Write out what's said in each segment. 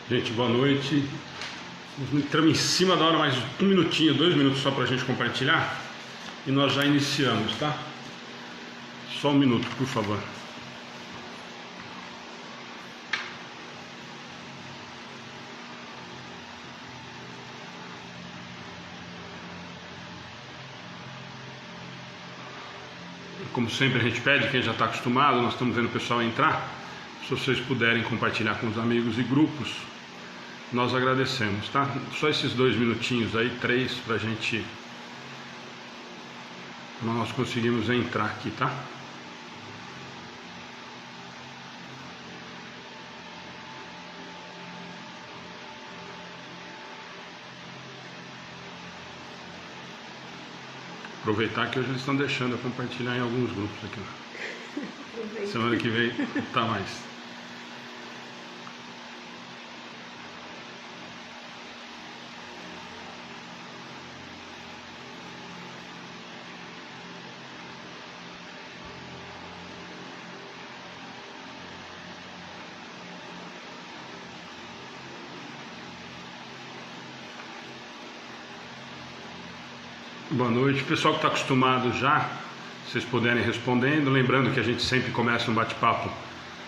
Gente, boa noite. Entramos em cima da hora, mais 1 minutinho, 2 minutos só para a gente compartilhar e nós já iniciamos, tá? Só 1 minuto, por favor. Como sempre a gente pede, quem já está acostumado, nós estamos vendo o pessoal entrar. Se vocês puderem compartilhar com os amigos e grupos, nós agradecemos, tá? Só esses 2 minutinhos aí, 3, pra gente, nós conseguimos entrar aqui, tá? Aproveitar que hoje eles estão deixando eu compartilhar em alguns grupos aqui. Semana que vem tá mais. Boa noite, pessoal que está acostumado já, vocês puderem respondendo, lembrando que a gente sempre começa um bate-papo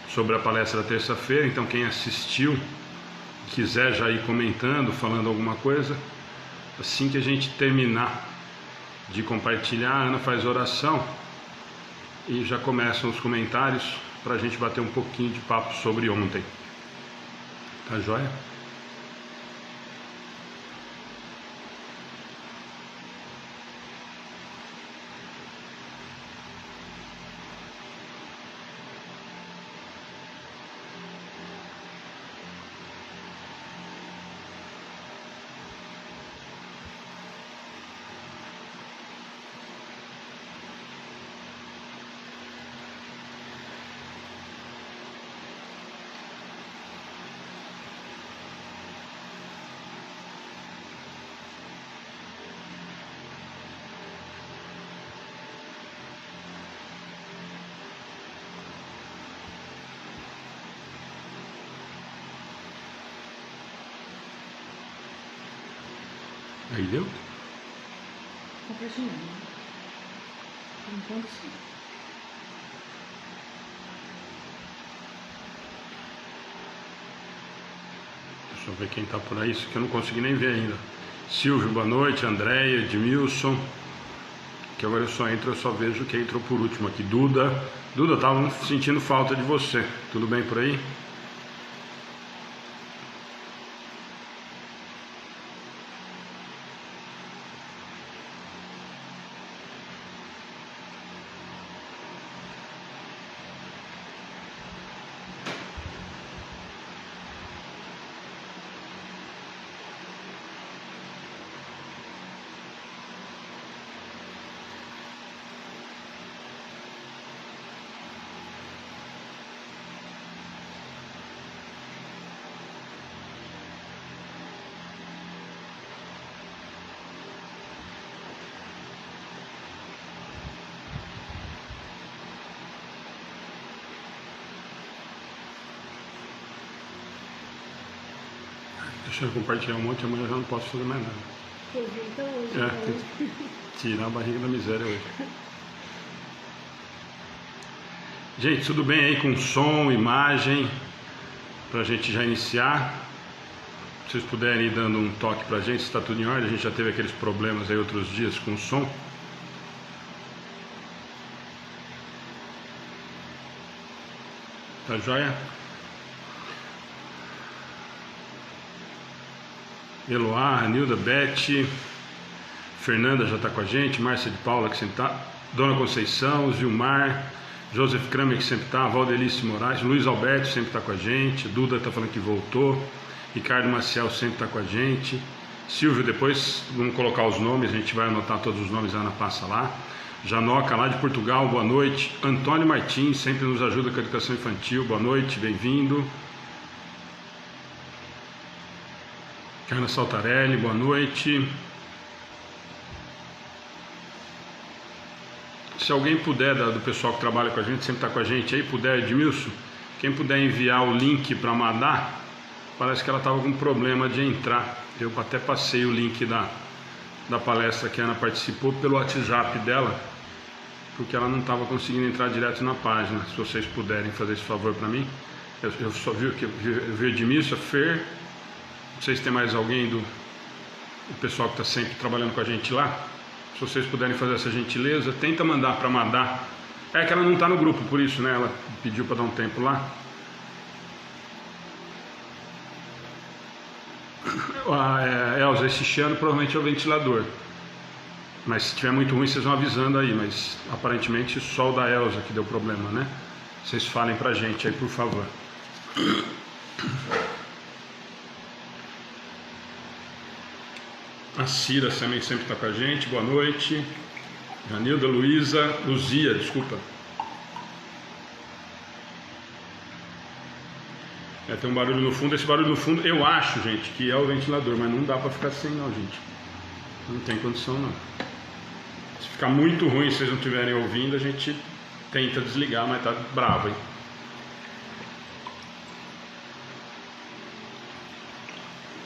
sobre a palestra da terça-feira, então quem assistiu, quiser já ir comentando, falando alguma coisa, assim que a gente terminar de compartilhar, a Ana faz oração e já começam os comentários para a gente bater um pouquinho de papo sobre ontem, tá joia? Aí deu? Tá pressionando, né? Por enquanto sim. Deixa eu ver quem tá por aí, isso que eu não consegui nem ver ainda. Silvio, boa noite. Andréia, Edmilson. Que agora eu só entro, eu só vejo quem entrou por último aqui. Duda, tava sentindo falta de você. Tudo bem por aí? Deixa eu compartilhar um monte, amanhã eu já não posso fazer mais nada. Aproveita hoje. Tem que tirar a barriga da miséria hoje. Gente, tudo bem aí com som, imagem, pra gente já iniciar? Se vocês puderem ir dando um toque pra gente, se está tudo em ordem. A gente já teve aqueles problemas aí outros dias com o som. Tá joia? Eloá, Nilda, Beth, Fernanda já está com a gente, Márcia de Paula que sempre está, Dona Conceição, Zilmar, Joseph Kramer que sempre está, Valdelice Moraes, Luiz Alberto sempre está com a gente, Duda está falando que voltou, Ricardo Maciel sempre está com a gente, Silvio, depois vamos colocar os nomes, a gente vai anotar todos os nomes, a Ana passa lá, Janoca, lá de Portugal, boa noite. Antônio Martins, sempre nos ajuda com a educação infantil, boa noite, bem-vindo. Carla Saltarelli, boa noite. Se alguém puder, do pessoal que trabalha com a gente, sempre está com a gente aí, puder, Edmilson, quem puder enviar o link para a Madá, parece que ela estava com problema de entrar. Eu até passei o link da palestra que a Ana participou pelo WhatsApp dela, porque ela não estava conseguindo entrar direto na página. Se vocês puderem fazer esse favor para mim. Eu só vi o Edmilson, a Fer, não sei se tem mais alguém do pessoal que está sempre trabalhando com a gente lá. Se vocês puderem fazer essa gentileza, tenta mandar para Madá. É que ela não está no grupo, por isso, né? Ela pediu para dar um tempo lá. Elza, esse chiano provavelmente é o ventilador. Mas se estiver muito ruim, vocês vão avisando aí. Mas aparentemente só o da Elza que deu problema, né? Vocês falem pra gente aí, por favor. A Cira também sempre está com a gente, boa noite. Janilda, Luzia, desculpa. Tem um barulho no fundo, esse barulho no fundo eu acho, gente, que é o ventilador, mas não dá para ficar sem não, gente. Não tem condição não. Se ficar muito ruim, se vocês não estiverem ouvindo, a gente tenta desligar, mas tá bravo, hein?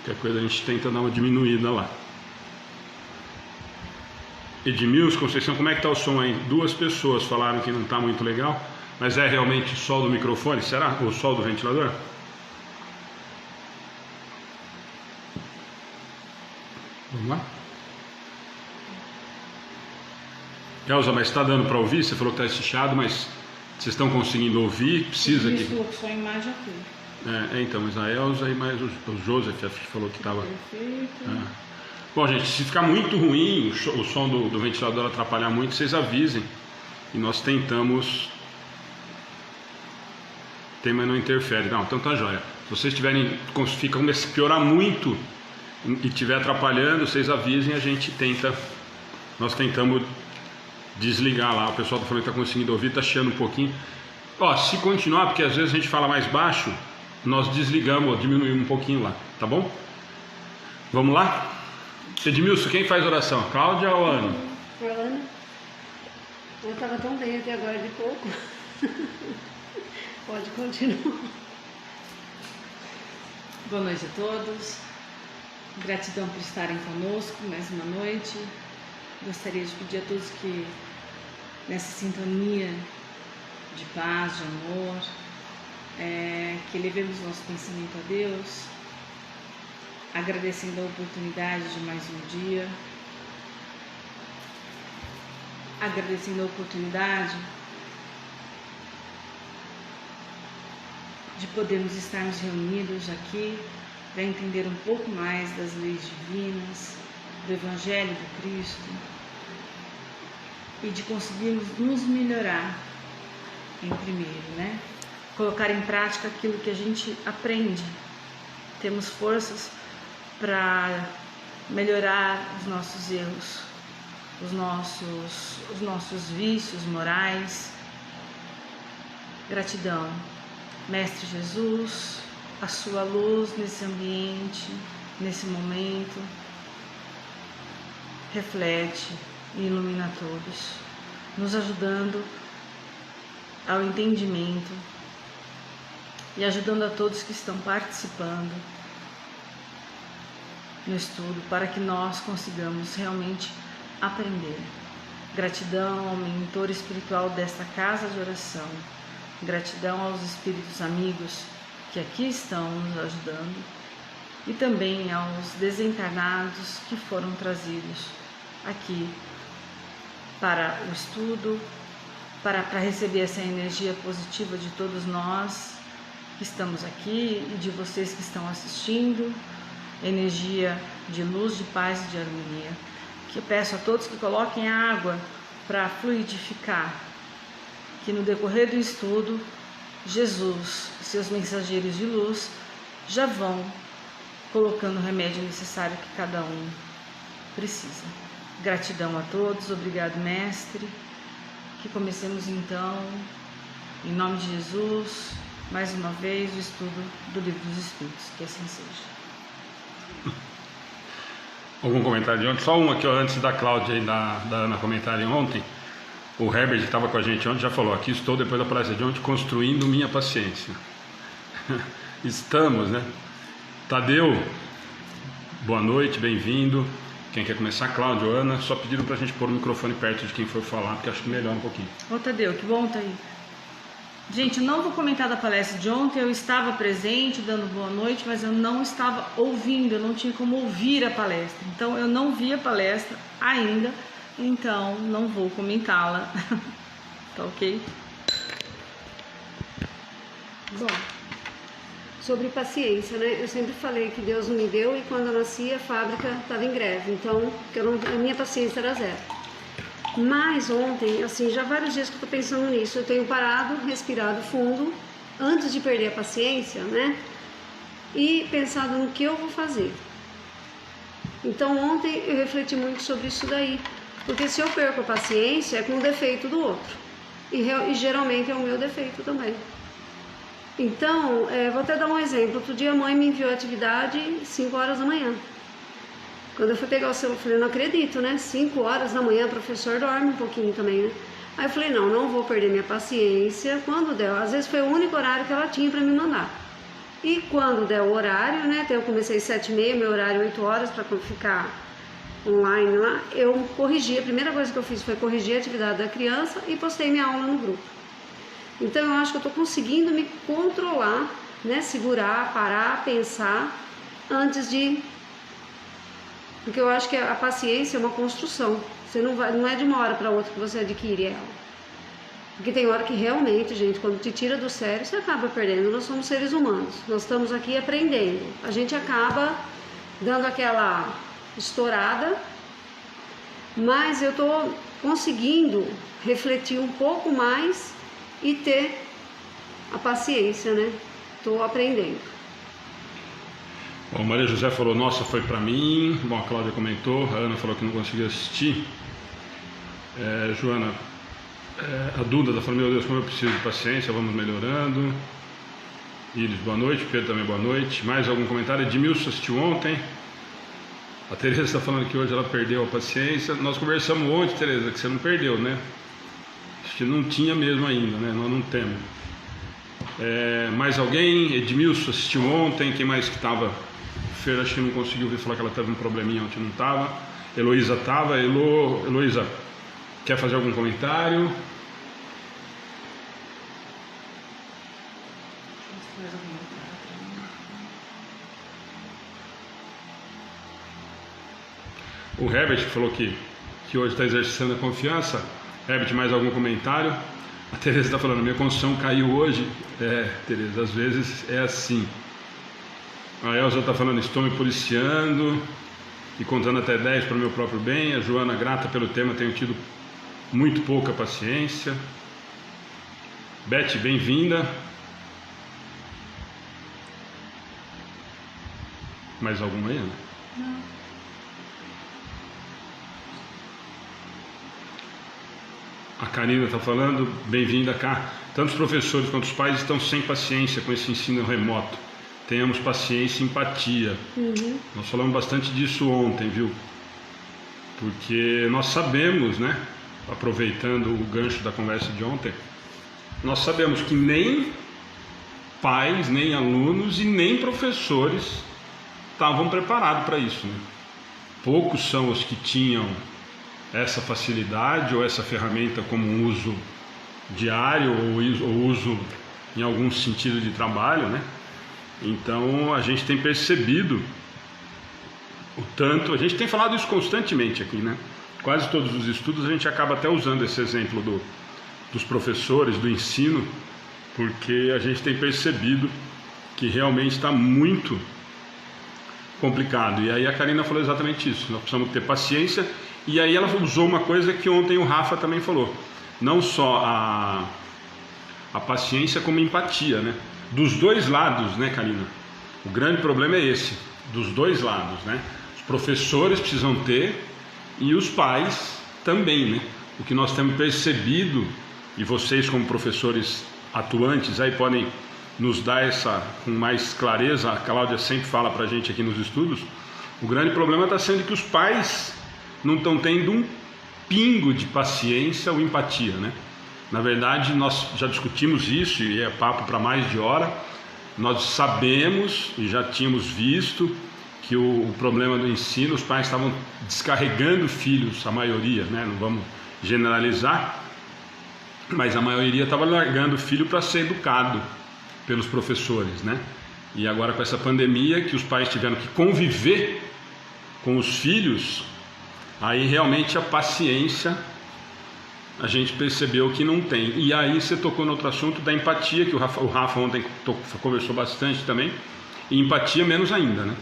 Qualquer coisa a gente tenta dar uma diminuída lá. Edmilson, Conceição, como é que tá o som aí? 2 pessoas falaram que não tá muito legal, mas é realmente só do microfone? Será? Ou só do ventilador? Vamos lá? Elza, mas está dando para ouvir? Você falou que está chiado, mas vocês estão conseguindo ouvir? Precisa que... Só a imagem aqui. Então, mas a Elza e mais o Joseph falou que estava... Perfeito. Bom, gente, se ficar muito ruim, o som do ventilador atrapalhar muito, vocês avisem. E nós tentamos... mas não interfere. Não, então tá jóia. Se vocês tiverem... Começa a piorar muito e estiver atrapalhando, vocês avisem, a gente tenta... Nós tentamos desligar lá. O pessoal está falando que está conseguindo ouvir, está chiando um pouquinho. Se continuar, porque às vezes a gente fala mais baixo, nós desligamos, diminuímos um pouquinho lá, tá bom? Vamos lá? Edmilson, quem faz oração? Cláudia ou Ana? Ana. Eu estava tão bem até agora de pouco. Pode continuar. Boa noite a todos. Gratidão por estarem conosco mais uma noite. Gostaria de pedir a todos que nessa sintonia de paz, de amor, que levemos nosso pensamento a Deus, agradecendo a oportunidade de mais um dia, agradecendo a oportunidade de podermos estarmos reunidos aqui para entender um pouco mais das leis divinas, do Evangelho do Cristo e de conseguirmos nos melhorar em primeiro, né? Colocar em prática aquilo que a gente aprende. Temos forças para melhorar os nossos erros, os nossos vícios morais. Gratidão, Mestre Jesus, a sua luz nesse ambiente, nesse momento, reflete e ilumina todos, nos ajudando ao entendimento e ajudando a todos que estão participando no estudo para que nós consigamos realmente aprender. Gratidão ao mentor espiritual desta casa de oração, gratidão aos espíritos amigos que aqui estão nos ajudando e também aos desencarnados que foram trazidos aqui para o estudo, para receber essa energia positiva de todos nós que estamos aqui e de vocês que estão assistindo, energia de luz, de paz e de harmonia. Que eu peço a todos que coloquem a água para fluidificar, que no decorrer do estudo, Jesus e seus mensageiros de luz já vão colocando o remédio necessário que cada um precisa. Gratidão a todos, obrigado, mestre. Que comecemos então, em nome de Jesus, mais uma vez o estudo do Livro dos Espíritos, que assim seja. Algum comentário de ontem? Só um aqui, ó, antes da Cláudia e da Ana comentarem ontem. O Herbert estava com a gente ontem, já falou, aqui estou depois da palestra de ontem construindo minha paciência. Estamos, né? Tadeu, boa noite, bem-vindo. Quem quer começar? Cláudio, Ana, só pediram pra gente pôr o microfone perto de quem for falar, porque acho que melhora um pouquinho. Ô Tadeu, que bom tá aí. Gente, eu não vou comentar da palestra de ontem, eu estava presente, dando boa noite, mas eu não estava ouvindo, eu não tinha como ouvir a palestra. Então, eu não vi a palestra ainda, então não vou comentá-la. Tá ok? Bom, sobre paciência, né? Eu sempre falei que Deus não me deu e quando eu nasci a fábrica estava em greve, então a minha paciência era zero. Mas ontem, assim, já vários dias que eu tô pensando nisso, eu tenho parado, respirado fundo, antes de perder a paciência, né? E pensado no que eu vou fazer. Então ontem eu refleti muito sobre isso daí, porque se eu perco a paciência é com o defeito do outro, e geralmente é o meu defeito também. Então, vou até dar um exemplo. Outro dia a mãe me enviou a atividade 5 horas da manhã. Quando eu fui pegar o celular, eu falei, não acredito, né? 5 horas da manhã, o professor dorme um pouquinho também, né? Aí eu falei, não vou perder minha paciência. Quando der, às vezes foi o único horário que ela tinha para me mandar. E quando der o horário, né? Então eu comecei 7h30, meu horário 8 horas para ficar online lá. Eu corrigi, a primeira coisa que eu fiz foi corrigir a atividade da criança e postei minha aula no grupo. Então eu acho que eu estou conseguindo me controlar, né? Segurar, parar, pensar antes de... Porque eu acho que a paciência é uma construção. Você não é de uma hora para outra que você adquire ela. Porque tem hora que realmente, gente, quando te tira do sério, você acaba perdendo. Nós somos seres humanos. Nós estamos aqui aprendendo. A gente acaba dando aquela estourada. Mas eu estou conseguindo refletir um pouco mais e ter a paciência, né? Estou aprendendo. Bom, Maria José falou, nossa, foi pra mim. Bom, a Cláudia comentou, a Ana falou que não conseguiu assistir. Joana, a Duda tá falando, meu Deus, como eu preciso de paciência, vamos melhorando. Iris, boa noite. Pedro também, boa noite. Mais algum comentário? Edmilson assistiu ontem. A Tereza está falando que hoje ela perdeu a paciência. Nós conversamos ontem, Tereza, que você não perdeu, né? Acho que não tinha mesmo ainda, né? Nós não temos. Mais alguém? Edmilson assistiu ontem. Quem mais que estava? Fer, acho que não conseguiu ver, falar que ela teve um probleminha ontem, não estava. Heloísa estava. Heloísa, quer fazer algum comentário? O Herbert falou que hoje está exercitando a confiança. Herbert, mais algum comentário? A Tereza está falando, minha construção caiu hoje. Tereza, às vezes é assim. A Elza está falando, estou me policiando e contando até 10 para o meu próprio bem. A Joana, grata pelo tema, tenho tido muito pouca paciência. Beth, bem-vinda. Mais alguma aí, Ana? Não. A Karina está falando, bem-vinda cá. Tanto os professores quanto os pais estão sem paciência com esse ensino remoto. Tenhamos paciência e empatia. Nós falamos bastante disso ontem, viu? Porque nós sabemos, né? Aproveitando o gancho da conversa de ontem, nós sabemos que nem pais, nem alunos e nem professores estavam preparados para isso, né? Poucos são os que tinham essa facilidade ou essa ferramenta como um uso diário ou uso em algum sentido de trabalho, né? Então a gente tem percebido o tanto, a gente tem falado isso constantemente aqui, né? Quase todos os estudos a gente acaba até usando esse exemplo dos professores, do ensino, porque a gente tem percebido que realmente está muito complicado. E aí a Karina falou exatamente isso, nós precisamos ter paciência. E aí ela usou uma coisa que ontem o Rafa também falou, não só a paciência como empatia, né? Dos dois lados, né, Karina? O grande problema é esse, dos dois lados, né? Os professores precisam ter e os pais também, né? O que nós temos percebido, e vocês como professores atuantes aí podem nos dar essa com mais clareza, a Cláudia sempre fala para a gente aqui nos estudos, o grande problema está sendo que os pais não estão tendo um pingo de paciência ou empatia, né? Na verdade, nós já discutimos isso e é papo para mais de hora. Nós sabemos e já tínhamos visto que o problema do ensino, os pais estavam descarregando filhos, a maioria, né? Não vamos generalizar, mas a maioria estava largando o filho para ser educado pelos professores, né? E agora com essa pandemia, que os pais tiveram que conviver com os filhos, aí realmente a paciência a gente percebeu que não tem. E aí você tocou no outro assunto da empatia, que o Rafa ontem conversou bastante também, e empatia menos ainda, né?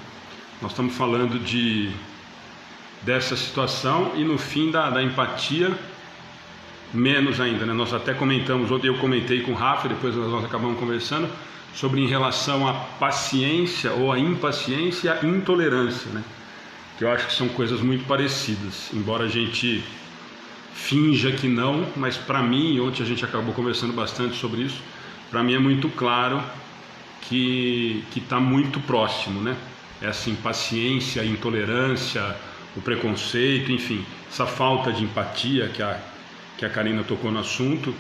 Nós estamos falando dessa situação e no fim da empatia menos ainda, né? Nós até comentamos, ontem eu comentei com o Rafa, depois nós acabamos conversando sobre em relação à paciência ou à impaciência e à intolerância, né? Que eu acho que são coisas muito parecidas, embora a gente finja que não, mas para mim, ontem a gente acabou conversando bastante sobre isso, para mim é muito claro que está muito próximo, né? Essa impaciência, a intolerância, o preconceito, enfim, essa falta de empatia que a Karina tocou no assunto,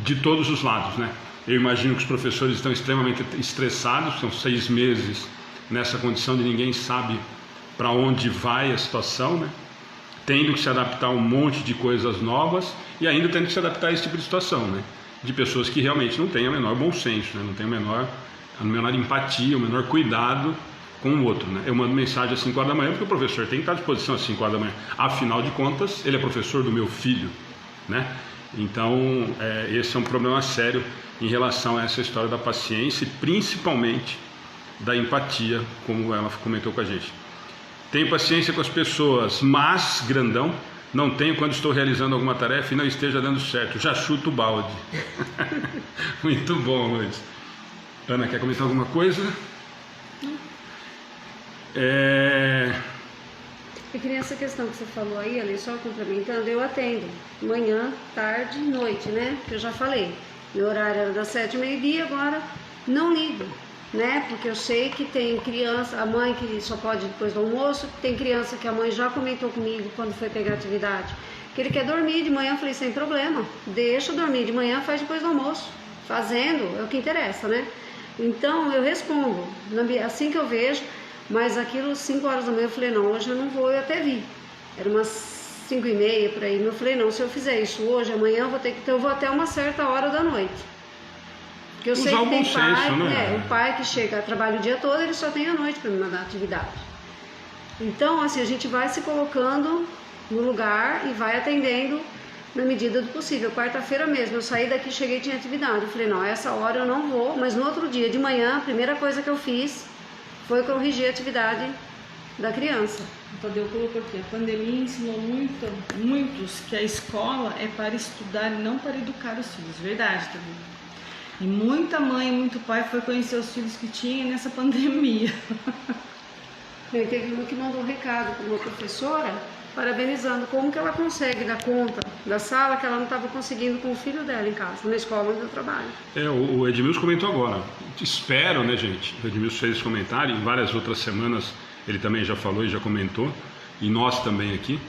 de todos os lados, né? Eu imagino que os professores estão extremamente estressados, são 6 meses nessa condição de ninguém sabe para onde vai a situação, né? Tendo que se adaptar a um monte de coisas novas e ainda tendo que se adaptar a esse tipo de situação, né? De pessoas que realmente não têm o menor bom senso, né? Não têm a menor empatia, o menor cuidado com o outro, né? Eu mando mensagem às 5 horas da manhã porque o professor tem que estar à disposição às 5 horas da manhã. Afinal de contas, ele é professor do meu filho, né? Então, esse é um problema sério em relação a essa história da paciência e principalmente da empatia, como ela comentou com a gente. Tenho paciência com as pessoas, mas, grandão, não tenho quando estou realizando alguma tarefa e não esteja dando certo. Já chuto o balde. Muito bom, Luiz. Ana, quer comentar alguma coisa? Eu queria essa questão que você falou aí, ali, só complementando, eu atendo manhã, tarde, noite, né? Que eu já falei. Meu horário era das 7 ao meio-dia, agora não ligo, né? Porque eu sei que tem criança, a mãe que só pode depois do almoço, tem criança que a mãe já comentou comigo quando foi pegar atividade, que ele quer dormir de manhã. Eu falei, sem problema, deixa dormir de manhã, faz depois do almoço. Fazendo é o que interessa, né? Então eu respondo, assim que eu vejo, mas aquilo 5 horas da manhã eu falei, não, hoje eu não vou, eu até vi. Era umas 5h30 por aí, eu falei, não, se eu fizer isso hoje, amanhã eu vou ter que, então eu vou até uma certa hora da noite. Porque eu sei que tem pai, né? O pai que chega, trabalha o dia todo, ele só tem a noite para me mandar atividade. Então, assim, a gente vai se colocando no lugar e vai atendendo na medida do possível. Quarta-feira mesmo, eu saí daqui, cheguei e tinha atividade. Eu falei, não, essa hora eu não vou, mas no outro dia de manhã, a primeira coisa que eu fiz foi corrigir a atividade da criança. O Tadeu colocou aqui, a pandemia ensinou muitos que a escola é para estudar e não para educar os filhos. Verdade, Tadeu. E muita mãe, muito pai foi conhecer os filhos que tinha nessa pandemia. Teve uma que mandou um recado para uma professora, parabenizando como que ela consegue dar conta da sala que ela não estava conseguindo com o filho dela em casa, na escola onde eu trabalho. O Edmilson comentou agora. Espero, né, gente? O Edmilson fez esse comentário, em várias outras semanas ele também já falou e já comentou, e nós também aqui.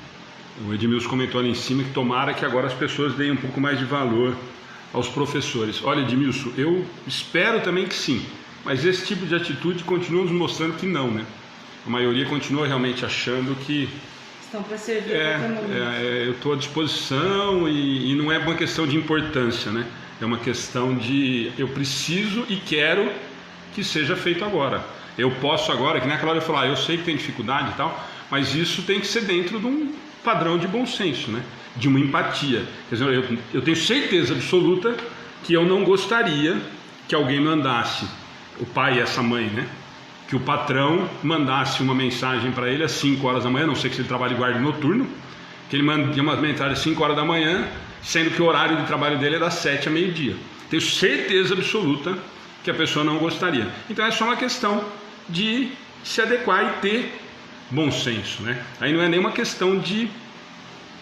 O Edmilson comentou ali em cima que tomara que agora as pessoas deem um pouco mais de valor aos professores. Olha, Edmilson, eu espero também que sim, mas esse tipo de atitude continua nos mostrando que não, né? A maioria continua realmente achando que estão para servir a qualquer momento. Eu estou à disposição e não é uma questão de importância, né? É uma questão de eu preciso e quero que seja feito agora. Eu posso agora, que nem a Cláudia falou, eu sei que tem dificuldade e tal, mas isso tem que ser dentro de um padrão de bom senso, né? De uma empatia. Quer dizer, eu tenho certeza absoluta que eu não gostaria que alguém mandasse, o pai e essa mãe, né? Que o patrão mandasse uma mensagem para ele às 5 horas da manhã, não sei se ele trabalha de guarda noturno, que ele mandaria uma mensagem às 5 horas da manhã, sendo que o horário de trabalho dele é das 7 a meio-dia. Tenho certeza absoluta que a pessoa não gostaria. Então é só uma questão de se adequar e ter bom senso, né? Aí não é nenhuma questão de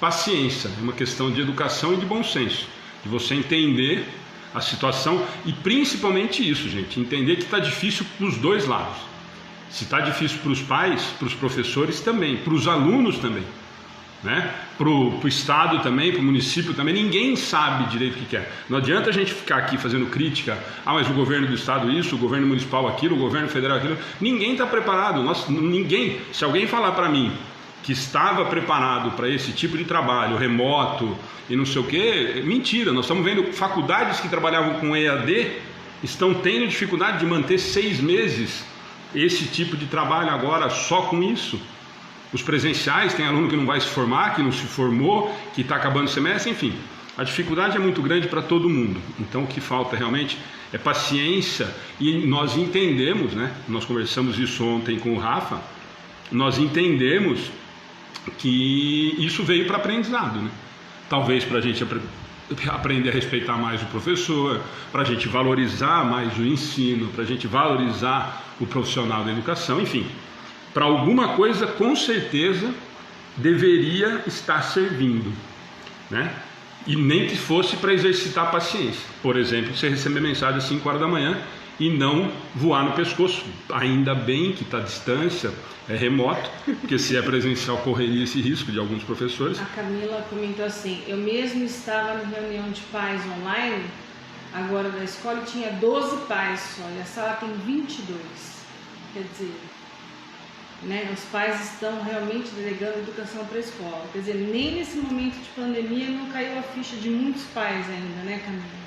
paciência, é uma questão de educação e de bom senso, de você entender a situação e principalmente isso, gente, entender que está difícil para os dois lados. Se está difícil para os pais, para os professores também, para os alunos também, né? Para o Estado também, para o município também, ninguém sabe direito o que quer. Não adianta a gente ficar aqui fazendo crítica, mas o governo do Estado isso, o governo municipal aquilo, o governo federal aquilo, ninguém está preparado, ninguém, se alguém falar para mim que estava preparado para esse tipo de trabalho remoto e não sei o que, mentira. Nós estamos vendo faculdades que trabalhavam com EAD estão tendo dificuldade de manter 6 meses esse tipo de trabalho agora só com isso. Os presenciais, tem aluno que não vai se formar, que não se formou, que está acabando o semestre, enfim. A dificuldade é muito grande para todo mundo. Então o que falta realmente é paciência e nós entendemos, né? Nós conversamos isso ontem com o Rafa, nós entendemos que isso veio para aprendizado, né? Talvez para a gente aprender a respeitar mais o professor, para a gente valorizar mais o ensino, para a gente valorizar o profissional da educação, enfim, para alguma coisa com certeza deveria estar servindo, né? E nem que fosse para exercitar a paciência. Por exemplo, você receber mensagem às 5 horas da manhã e não voar no pescoço. Ainda bem que está à distância, é remoto, porque se é presencial correria esse risco de alguns professores. A Camila comentou assim: eu mesmo estava na reunião de pais online, agora da escola, e tinha 12 pais só, e a sala tem 22. Quer dizer, né, os pais estão realmente delegando educação para a escola. Quer dizer, nem nesse momento de pandemia não caiu a ficha de muitos pais ainda, né, Camila?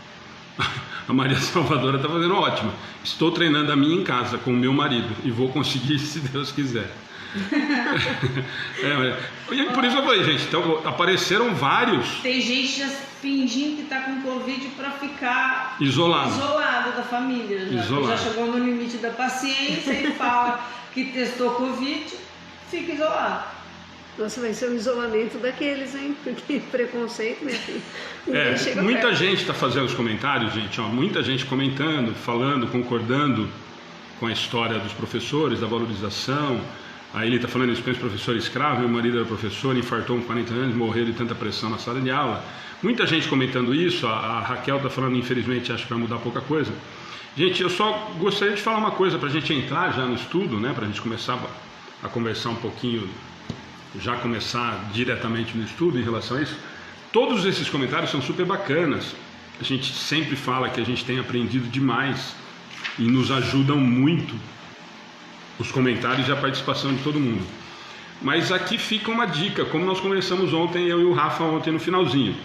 A Maria Salvadora está fazendo ótimo. Estou treinando a minha em casa com o meu marido e vou conseguir se Deus quiser. E por isso eu falei, gente, então apareceram vários. Tem gente já fingindo que está com Covid para ficar isolado da família. Já chegou no limite da paciência e fala que testou Covid, fica isolado. Nossa, vai ser um isolamento daqueles, hein? Porque preconceito, minha filha. Muita gente está fazendo os comentários, gente, ó, muita gente comentando, falando, concordando com a história dos professores, da valorização. Aí ele está falando isso, pensa professor escravo, meu marido era professor, infartou com 40 anos, morreu de tanta pressão na sala de aula. Muita gente comentando isso, a Raquel está falando, infelizmente, acho que vai mudar pouca coisa. Gente, eu só gostaria de falar uma coisa para a gente entrar já no estudo, né, para a gente começar a conversar um pouquinho, já começar diretamente no estudo em relação a isso. Todos esses comentários são super bacanas. A gente sempre fala que a gente tem aprendido demais e nos ajudam muito os comentários e a participação de todo mundo. Mas aqui fica uma dica, como nós conversamos ontem, eu e o Rafa ontem no finalzinho.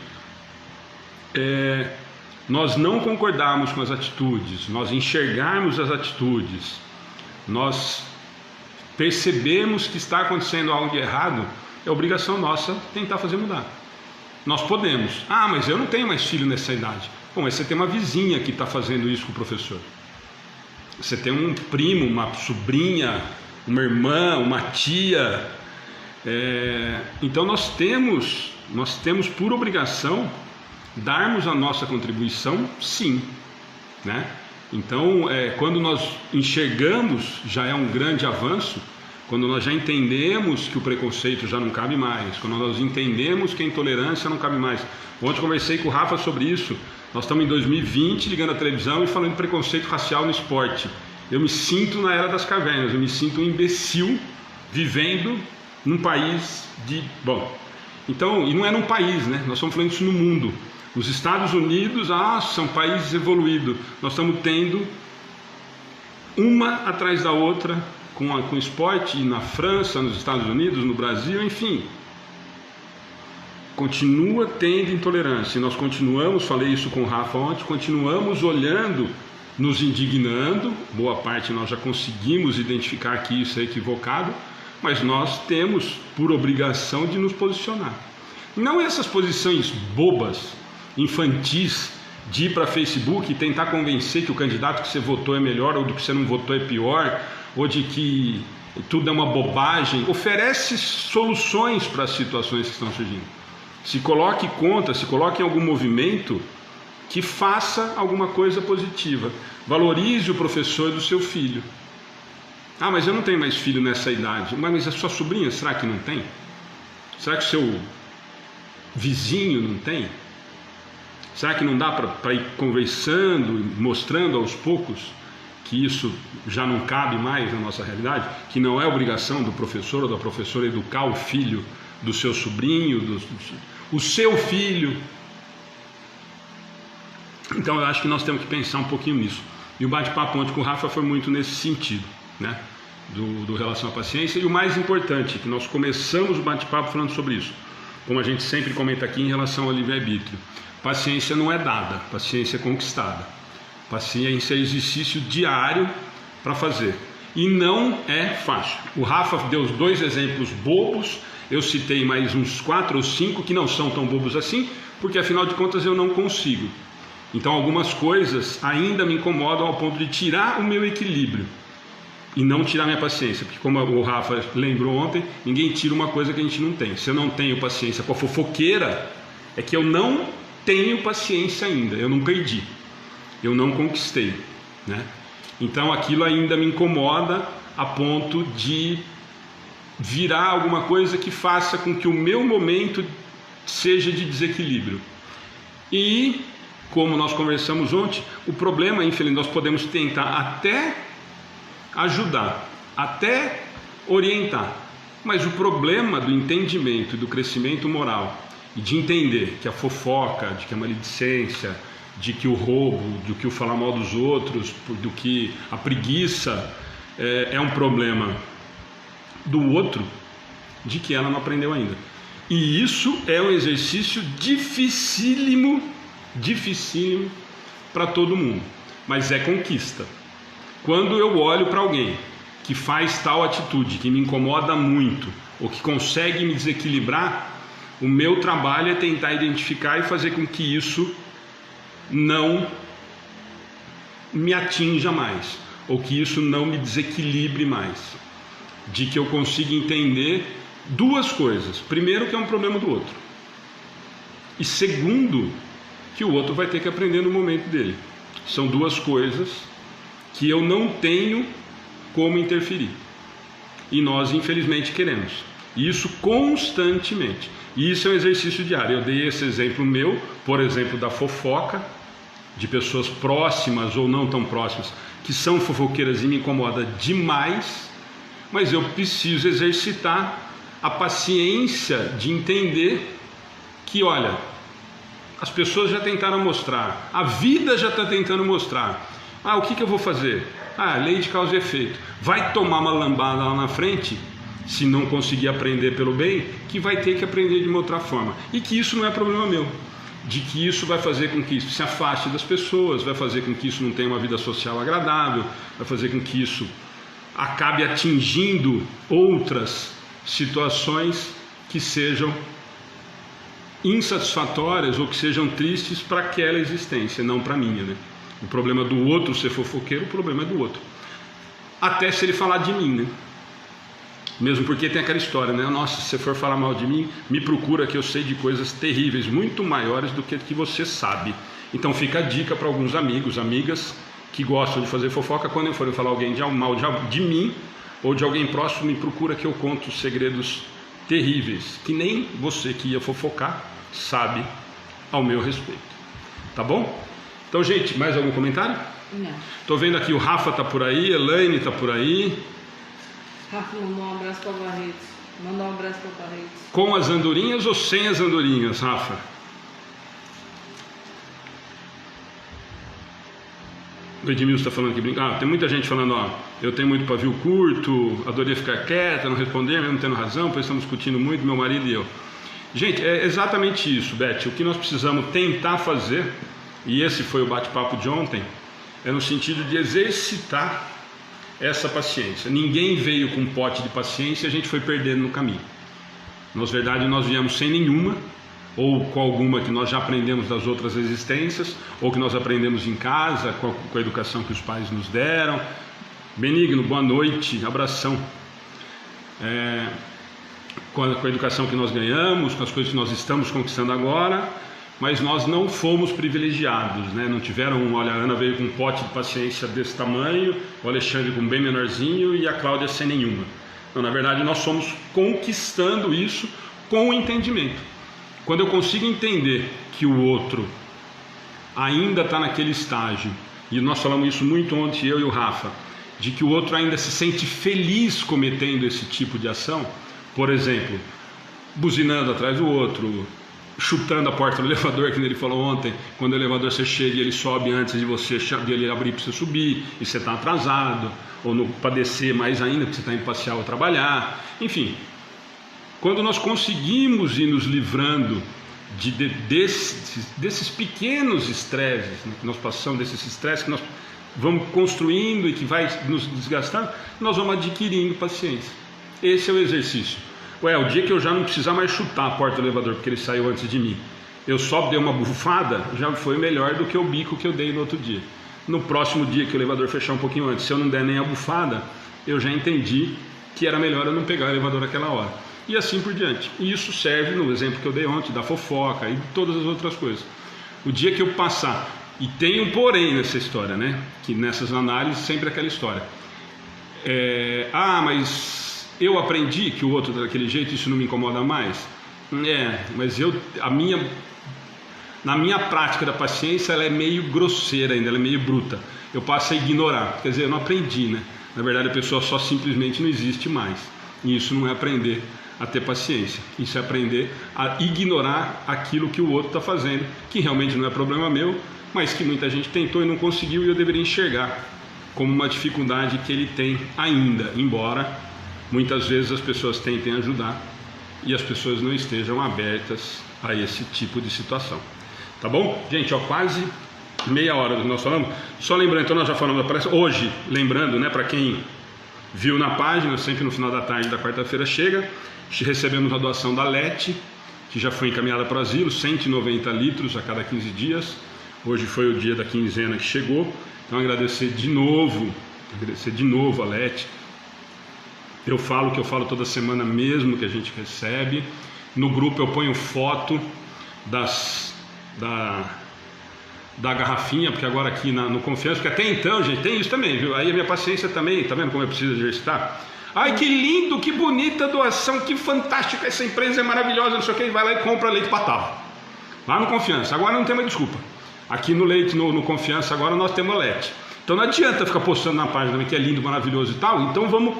Nós não concordarmos com as atitudes, nós enxergarmos as atitudes, nós percebemos que está acontecendo algo de errado, é obrigação nossa tentar fazer mudar. Nós podemos. Mas eu não tenho mais filho nessa idade. Bom, mas você tem uma vizinha que está fazendo isso com o professor. Você tem um primo, uma sobrinha, uma irmã, uma tia. Então nós temos por obrigação darmos a nossa contribuição, sim, né? Então, quando nós enxergamos, já é um grande avanço. Quando nós já entendemos que o preconceito já não cabe mais, quando nós entendemos que a intolerância não cabe mais. Ontem conversei com o Rafa sobre isso. Nós estamos em 2020 ligando a televisão e falando de preconceito racial no esporte. Eu me sinto na era das cavernas, eu me sinto um imbecil vivendo num país de... Bom, então, e não é num país, né? Nós estamos falando isso no mundo. Os Estados Unidos, são países evoluídos. Nós estamos tendo uma atrás da outra com o esporte na França, nos Estados Unidos, no Brasil, enfim. Continua tendo intolerância. E nós continuamos, falei isso com o Rafa ontem, continuamos olhando, nos indignando. Boa parte nós já conseguimos identificar que isso é equivocado, mas nós temos por obrigação de nos posicionar. Não essas posições bobas, infantis, de ir para Facebook e tentar convencer que o candidato que você votou é melhor ou do que você não votou é pior, ou de que tudo é uma bobagem. Oferece soluções para as situações que estão surgindo. Se coloque contra, se coloque em algum movimento que faça alguma coisa positiva. Valorize o professor do seu filho. Ah, mas eu não tenho mais filho nessa idade. Mas a sua sobrinha, será que não tem? Será que o seu vizinho não tem? Será que não dá para ir conversando, mostrando aos poucos que isso já não cabe mais na nossa realidade? Que não é obrigação do professor ou da professora educar o filho do seu sobrinho, o seu filho. Então eu acho que nós temos que pensar um pouquinho nisso. E o bate-papo ontem com o Rafa foi muito nesse sentido, né? Do relação à paciência. E o mais importante, que nós começamos o bate-papo falando sobre isso, como a gente sempre comenta aqui em relação ao livre-arbítrio. Paciência não é dada, paciência é conquistada. Paciência é exercício diário para fazer. E não é fácil. O Rafa deu os 2 exemplos bobos, eu citei mais uns 4 ou 5 que não são tão bobos assim, porque afinal de contas eu não consigo. Então algumas coisas ainda me incomodam ao ponto de tirar o meu equilíbrio e não tirar minha paciência, porque como o Rafa lembrou ontem, ninguém tira uma coisa que a gente não tem. Se eu não tenho paciência com a fofoqueira, é que eu não tenho paciência ainda, eu não perdi, eu não conquistei, né? Então aquilo ainda me incomoda a ponto de virar alguma coisa que faça com que o meu momento seja de desequilíbrio. E como nós conversamos ontem, o problema, infelizmente, nós podemos tentar até ajudar, até orientar, mas o problema do entendimento e do crescimento moral e de entender que a fofoca, de que a maledicência, de que o roubo, de que o falar mal dos outros, do que a preguiça é um problema do outro, de que ela não aprendeu ainda. E isso é um exercício dificílimo para todo mundo, mas é conquista. Quando eu olho para alguém que faz tal atitude que me incomoda muito, ou que consegue me desequilibrar, o meu trabalho é tentar identificar e fazer com que isso não me atinja mais, ou que isso não me desequilibre mais, de que eu consiga entender 2 coisas. Primeiro, que é um problema do outro, e segundo, que o outro vai ter que aprender no momento dele. São 2 coisas que eu não tenho como interferir, e nós infelizmente queremos isso constantemente. E isso é um exercício diário. Eu dei esse exemplo meu, por exemplo, da fofoca, de pessoas próximas ou não tão próximas que são fofoqueiras e me incomoda demais, mas eu preciso exercitar a paciência de entender que, olha, as pessoas já tentaram mostrar, a vida já está tentando mostrar. Ah, o que eu vou fazer? Ah, lei de causa e efeito. Vai tomar uma lambada lá na frente, se não conseguir aprender pelo bem, que vai ter que aprender de uma outra forma. E que isso não é problema meu. De que isso vai fazer com que isso se afaste das pessoas, vai fazer com que isso não tenha uma vida social agradável, vai fazer com que isso acabe atingindo outras situações que sejam insatisfatórias ou que sejam tristes para aquela existência, não para a minha, né? O problema do outro ser fofoqueiro, o problema é do outro. Até se ele falar de mim, né? Mesmo porque tem aquela história, né? Nossa, se você for falar mal de mim, me procura que eu sei de coisas terríveis, muito maiores do que você sabe. Então fica a dica para alguns amigos, amigas que gostam de fazer fofoca, quando forem falar alguém mal de mim ou de alguém próximo, me procura que eu conto segredos terríveis, que nem você que ia fofocar sabe ao meu respeito. Tá bom? Então, gente, mais algum comentário? Não. Tô vendo aqui o Rafa tá por aí, Elaine tá por aí. Rafa mandou um abraço para o Barretos. Mandou um abraço para o Barretos. Com as andorinhas ou sem as andorinhas, Rafa? O Edmilson está falando aqui, tem muita gente falando, ó, eu tenho muito pavio curto, adorei ficar quieta, não responder, mesmo tendo razão, pois estamos discutindo muito, meu marido e eu. Gente, é exatamente isso, Beth. O que nós precisamos tentar fazer, e esse foi o bate-papo de ontem, é no sentido de exercitar essa paciência. Ninguém veio com um pote de paciência e a gente foi perdendo no caminho. Na verdade, nós viemos sem nenhuma, ou com alguma que nós já aprendemos das outras existências, ou que nós aprendemos em casa, com a educação que os pais nos deram. Benigno, boa noite, abração. Com a educação que nós ganhamos, com as coisas que nós estamos conquistando agora, mas nós não fomos privilegiados, né? Não tiveram, olha, a Ana veio com um pote de paciência desse tamanho, o Alexandre com bem menorzinho e a Cláudia sem nenhuma. Não, na verdade nós fomos conquistando isso com o entendimento. Quando eu consigo entender que o outro ainda está naquele estágio, e nós falamos isso muito ontem, eu e o Rafa, de que o outro ainda se sente feliz cometendo esse tipo de ação, por exemplo, buzinando atrás do outro, chutando a porta do elevador, que ele falou ontem, quando o elevador você chega e ele sobe antes de você dele abrir para você subir, e você está atrasado, ou para descer mais ainda, porque você está indo passear ou trabalhar, enfim. Quando nós conseguimos ir nos livrando desses pequenos estresses, né, que nós passamos, desses estresses que nós vamos construindo e que vai nos desgastando, nós vamos adquirindo paciência. Esse é o exercício. O dia que eu já não precisar mais chutar a porta do elevador porque ele saiu antes de mim, eu só dei uma bufada, já foi melhor do que o bico que eu dei no outro dia. No próximo dia que o elevador fechar um pouquinho antes, se eu não der nem a bufada, eu já entendi que era melhor eu não pegar o elevador naquela hora. E assim por diante. E isso serve no exemplo que eu dei ontem, da fofoca e de todas as outras coisas. O dia que eu passar, e tem um porém nessa história, né? Que nessas análises sempre é aquela história. Mas eu aprendi que o outro está daquele jeito, isso não me incomoda mais? Mas na minha prática da paciência, ela é meio grosseira ainda, ela é meio bruta. Eu passo a ignorar, quer dizer, eu não aprendi, né? Na verdade, a pessoa só simplesmente não existe mais. E isso não é aprender a ter paciência, isso é aprender a ignorar aquilo que o outro está fazendo, que realmente não é problema meu, mas que muita gente tentou e não conseguiu, e eu deveria enxergar como uma dificuldade que ele tem ainda, embora muitas vezes as pessoas tentem ajudar e as pessoas não estejam abertas a esse tipo de situação. Tá bom? Gente, quase meia hora do que nós falamos. Só lembrando, então nós já falamos da palestra. Hoje, lembrando, né, para quem viu na página, sempre no final da tarde da quarta-feira recebemos a doação da LET, que já foi encaminhada para o asilo, 190 litros a cada 15 dias. Hoje foi o dia da quinzena que chegou. Então agradecer de novo a LET. Eu falo o que eu falo toda semana mesmo que a gente recebe. No grupo eu ponho foto da garrafinha, porque agora aqui no Confiança, porque até então, gente, tem isso também, viu? Aí a minha paciência também, tá vendo como eu preciso exercitar? Ai, que lindo, que bonita doação, que fantástico, essa empresa é maravilhosa, não sei o que, vai lá e compra leite Patavo. Lá no Confiança, agora não tem mais desculpa. Aqui no leite, no Confiança, agora nós temos a LET. Então não adianta ficar postando na página também que é lindo, maravilhoso e tal, então vamos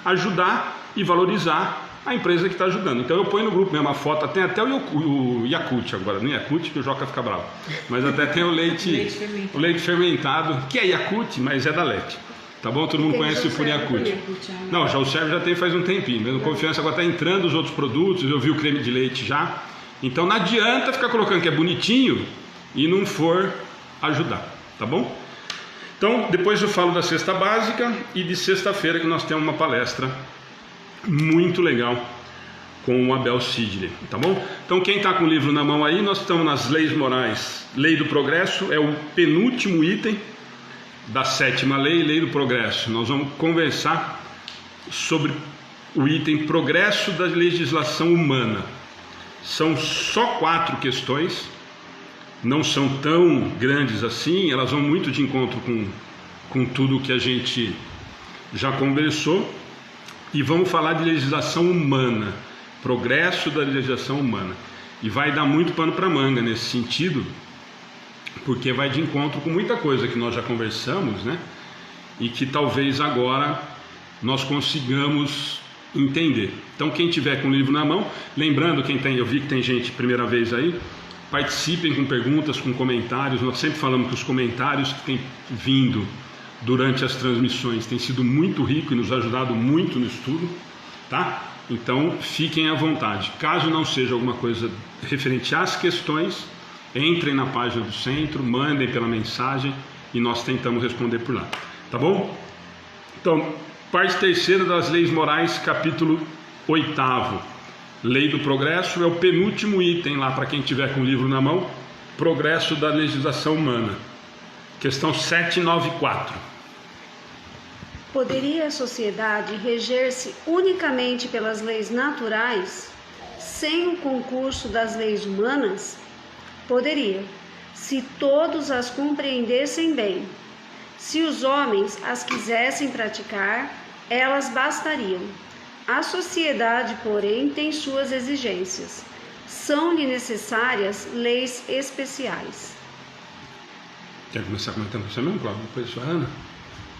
ajudar e valorizar a empresa que está ajudando. Então eu ponho no grupo mesmo a foto, tem até o Yakult agora, não é Yakult que o Joca fica bravo, mas até tem o leite fermentado, que é Yakult, mas é da LET. Tá bom? Todo mundo conhece por Yakult. Não, já o serve já tem faz um tempinho, mesmo Confiança agora está entrando os outros produtos, eu vi o creme de leite já. Então não adianta ficar colocando que é bonitinho e não for ajudar, tá bom? Então depois eu falo da cesta básica e de sexta-feira que nós temos uma palestra muito legal com o Abel Sidney, tá bom? Então quem está com o livro na mão aí, nós estamos nas leis morais. Lei do progresso é o penúltimo item da 7ª lei, lei do progresso. Nós vamos conversar sobre o item progresso da legislação humana. São só 4 questões, não são tão grandes assim, elas vão muito de encontro com tudo que a gente já conversou. E vamos falar de legislação humana, progresso da legislação humana. E vai dar muito pano para manga nesse sentido, porque vai de encontro com muita coisa que nós já conversamos, né? E que talvez agora nós consigamos entender. Então quem tiver com o livro na mão, lembrando, eu vi que tem gente primeira vez aí, participem com perguntas, com comentários. Nós sempre falamos que os comentários que têm vindo durante as transmissões tem sido muito rico e nos ajudado muito no estudo, tá? Então fiquem à vontade. Caso não seja alguma coisa referente às questões, entrem na página do centro, mandem pela mensagem e nós tentamos responder por lá, tá bom? Então, parte 3ª das leis morais, capítulo 8º, lei do progresso, é o penúltimo item lá para quem tiver com o livro na mão, progresso da legislação humana, questão 794. Poderia a sociedade reger-se unicamente pelas leis naturais, sem o concurso das leis humanas? Poderia, se todos as compreendessem bem. Se os homens as quisessem praticar, elas bastariam. A sociedade, porém, tem suas exigências. São-lhe necessárias leis especiais. Quer começar comentando você mesmo, Cláudio? Depois sua Ana?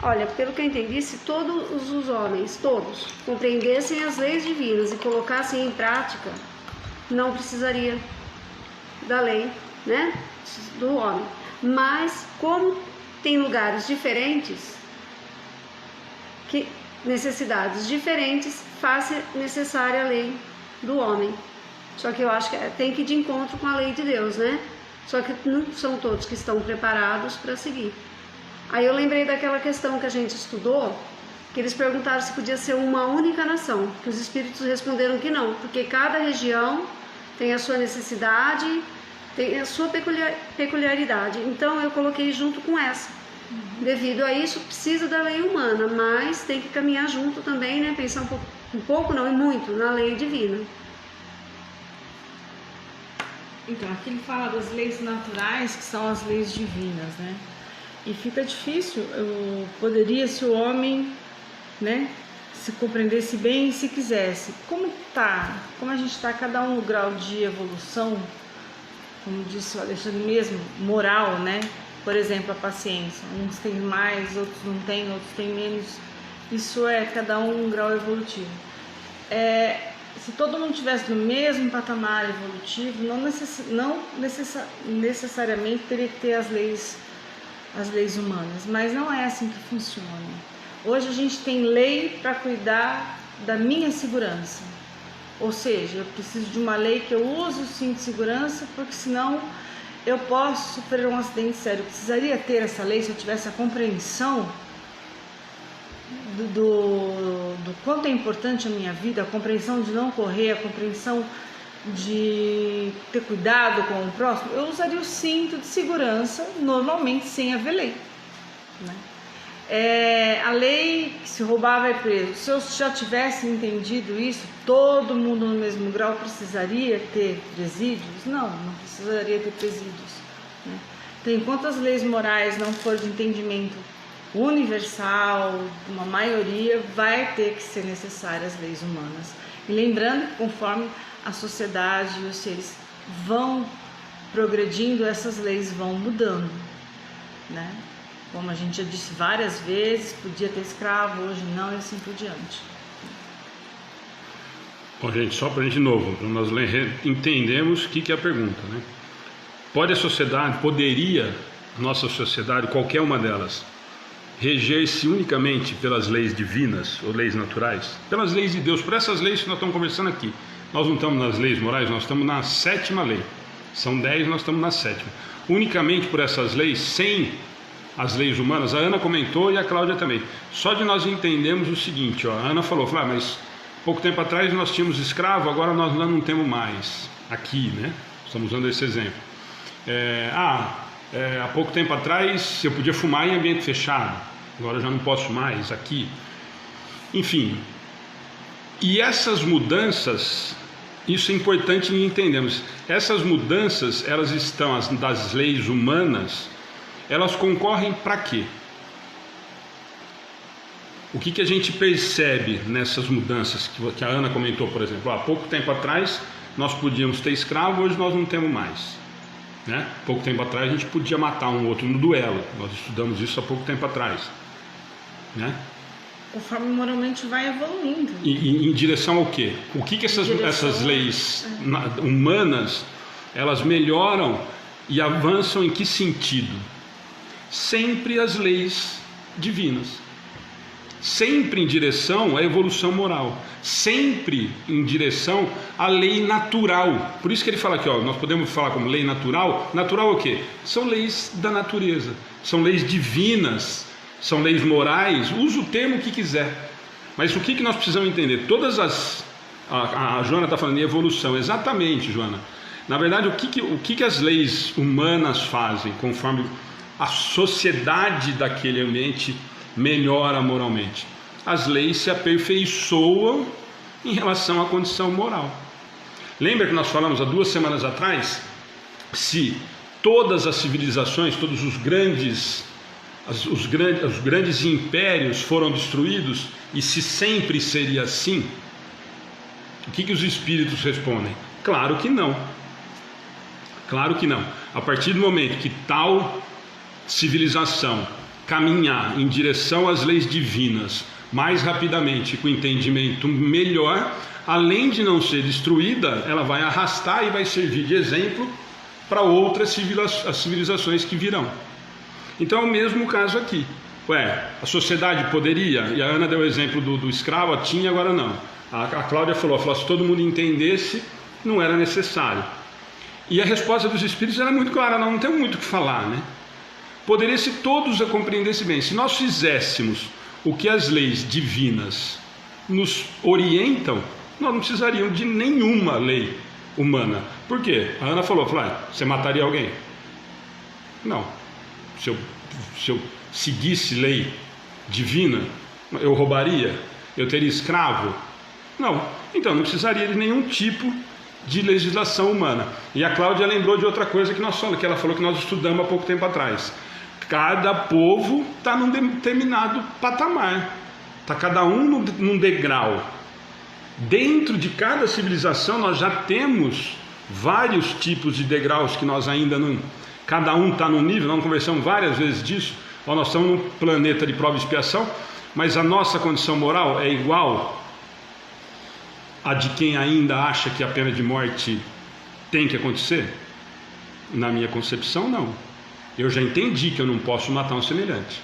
Olha, pelo que eu entendi, se todos os homens, todos, compreendessem as leis divinas e colocassem em prática, não precisaria da lei, né, do homem. Mas, como tem lugares diferentes, necessidades diferentes, faz necessária a lei do homem. Só que eu acho que tem que ir de encontro com a lei de Deus, né? Só que não são todos que estão preparados para seguir. Aí eu lembrei daquela questão que a gente estudou, que eles perguntaram se podia ser uma única nação, que os espíritos responderam que não, porque cada região tem a sua necessidade, tem a sua peculiaridade. Então eu coloquei junto com essa. Devido a isso, precisa da lei humana, mas tem que caminhar junto também, né? Pensar um pouco não, e muito, na lei divina. Então, aqui ele fala das leis naturais, que são as leis divinas, né? E fica difícil, poderia se o homem, né, se compreendesse bem e se quisesse. Como a gente está cada um no grau de evolução, como disse o Alexandre mesmo, moral, né? Por exemplo, a paciência. Uns têm mais, outros não têm, outros têm menos. Isso é cada um um grau evolutivo. Se todo mundo estivesse no mesmo patamar evolutivo, não necessariamente teria que ter as leis humanas, mas não é assim que funciona. Hoje a gente tem lei para cuidar da minha segurança, ou seja, eu preciso de uma lei que eu use o cinto de segurança, porque senão eu posso sofrer um acidente sério. Eu precisaria ter essa lei se eu tivesse a compreensão do quanto é importante a minha vida, a compreensão de não correr, a compreensão de ter cuidado com o próximo. Eu usaria o cinto de segurança normalmente sem haver lei, né? A lei que se roubar vai preso. Se eu já tivesse entendido isso, todo mundo no mesmo grau precisaria ter presídios? Não precisaria ter presídios, né? Então, enquanto as leis morais não forem de entendimento universal, uma maioria, vai ter que ser necessárias as leis humanas. E lembrando que conforme a sociedade e os seres vão progredindo, essas leis vão mudando, né? Como a gente já disse várias vezes, podia ter escravo, hoje não, e assim por diante. Bom, gente, só para a gente de novo, para nós entendemos o que é a pergunta, né? Poderia nossa sociedade, qualquer uma delas, reger-se unicamente pelas leis divinas ou leis naturais? Pelas leis de Deus, por essas leis que nós estamos conversando aqui. Nós não estamos nas leis morais, nós estamos na 7ª lei. São 10, nós estamos na 7ª. Unicamente por essas leis, sem as leis humanas, a Ana comentou e a Cláudia também. Só de nós entendermos o seguinte, ó, a Ana falou, mas pouco tempo atrás nós tínhamos escravo, agora nós não temos mais. Aqui, né? Estamos usando esse exemplo. Há pouco tempo atrás eu podia fumar em ambiente fechado, agora eu já não posso mais aqui. Enfim, e essas mudanças, isso é importante entendermos. Essas mudanças, elas estão, das leis humanas, elas concorrem para quê? O que a gente percebe nessas mudanças que a Ana comentou, por exemplo? Há pouco tempo atrás nós podíamos ter escravo, hoje nós não temos mais, né? Pouco tempo atrás a gente podia matar um outro no duelo, nós estudamos isso há pouco tempo atrás, né? Conforme moralmente vai evoluindo. E em direção ao quê? O que essas leis humanas, elas melhoram e avançam em que sentido? Sempre as leis divinas, sempre em direção à evolução moral, sempre em direção à lei natural. Por isso que ele fala aqui, nós podemos falar como lei natural. Natural é o quê? São leis da natureza, são leis divinas, são leis morais, usa o termo que quiser. Mas o que nós precisamos entender? A Joana está falando em evolução, exatamente, Joana. Na verdade, o que as leis humanas fazem conforme a sociedade daquele ambiente melhora moralmente? As leis se aperfeiçoam em relação à condição moral. Lembra que nós falamos há 2 semanas atrás se todas as civilizações, todos os grandes impérios foram destruídos, e se sempre seria assim, o que os espíritos respondem? Claro que não. Claro que não. A partir do momento que tal civilização caminhar em direção às leis divinas mais rapidamente, com entendimento melhor, além de não ser destruída, ela vai arrastar e vai servir de exemplo para outras civilizações que virão. Então é o mesmo caso aqui. A sociedade poderia, e a Ana deu o exemplo do escravo, tinha, agora não. A Cláudia falou, se todo mundo entendesse, não era necessário. E a resposta dos espíritos era muito clara, não tem muito o que falar, né? Poderia se todos a compreendessem bem. Se nós fizéssemos o que as leis divinas nos orientam, nós não precisaríamos de nenhuma lei humana. Por quê? A Ana falou, você mataria alguém? Não. Se eu seguisse lei divina, eu roubaria? Eu teria escravo? Não. Então não precisaria de nenhum tipo de legislação humana. E a Cláudia lembrou de outra coisa que ela falou que nós estudamos há pouco tempo atrás. Cada povo está num determinado patamar, está cada um num degrau. Dentro de cada civilização nós já temos vários tipos de degraus que nós ainda não... Cada um está num nível, nós conversamos várias vezes disso. Nós estamos num planeta de prova e expiação, mas a nossa condição moral é igual a de quem ainda acha que a pena de morte tem que acontecer? Na minha concepção, não. Eu já entendi que eu não posso matar um semelhante.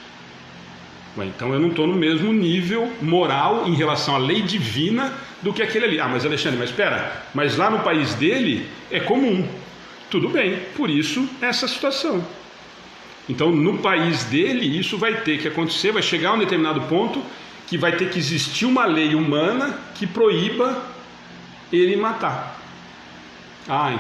Então eu não estou no mesmo nível moral em relação à lei divina do que aquele ali. Mas Alexandre, espera, mas lá no país dele é comum. Tudo bem, por isso essa situação. Então no país dele isso vai ter que acontecer, vai chegar a um determinado ponto que vai ter que existir uma lei humana que proíba ele matar.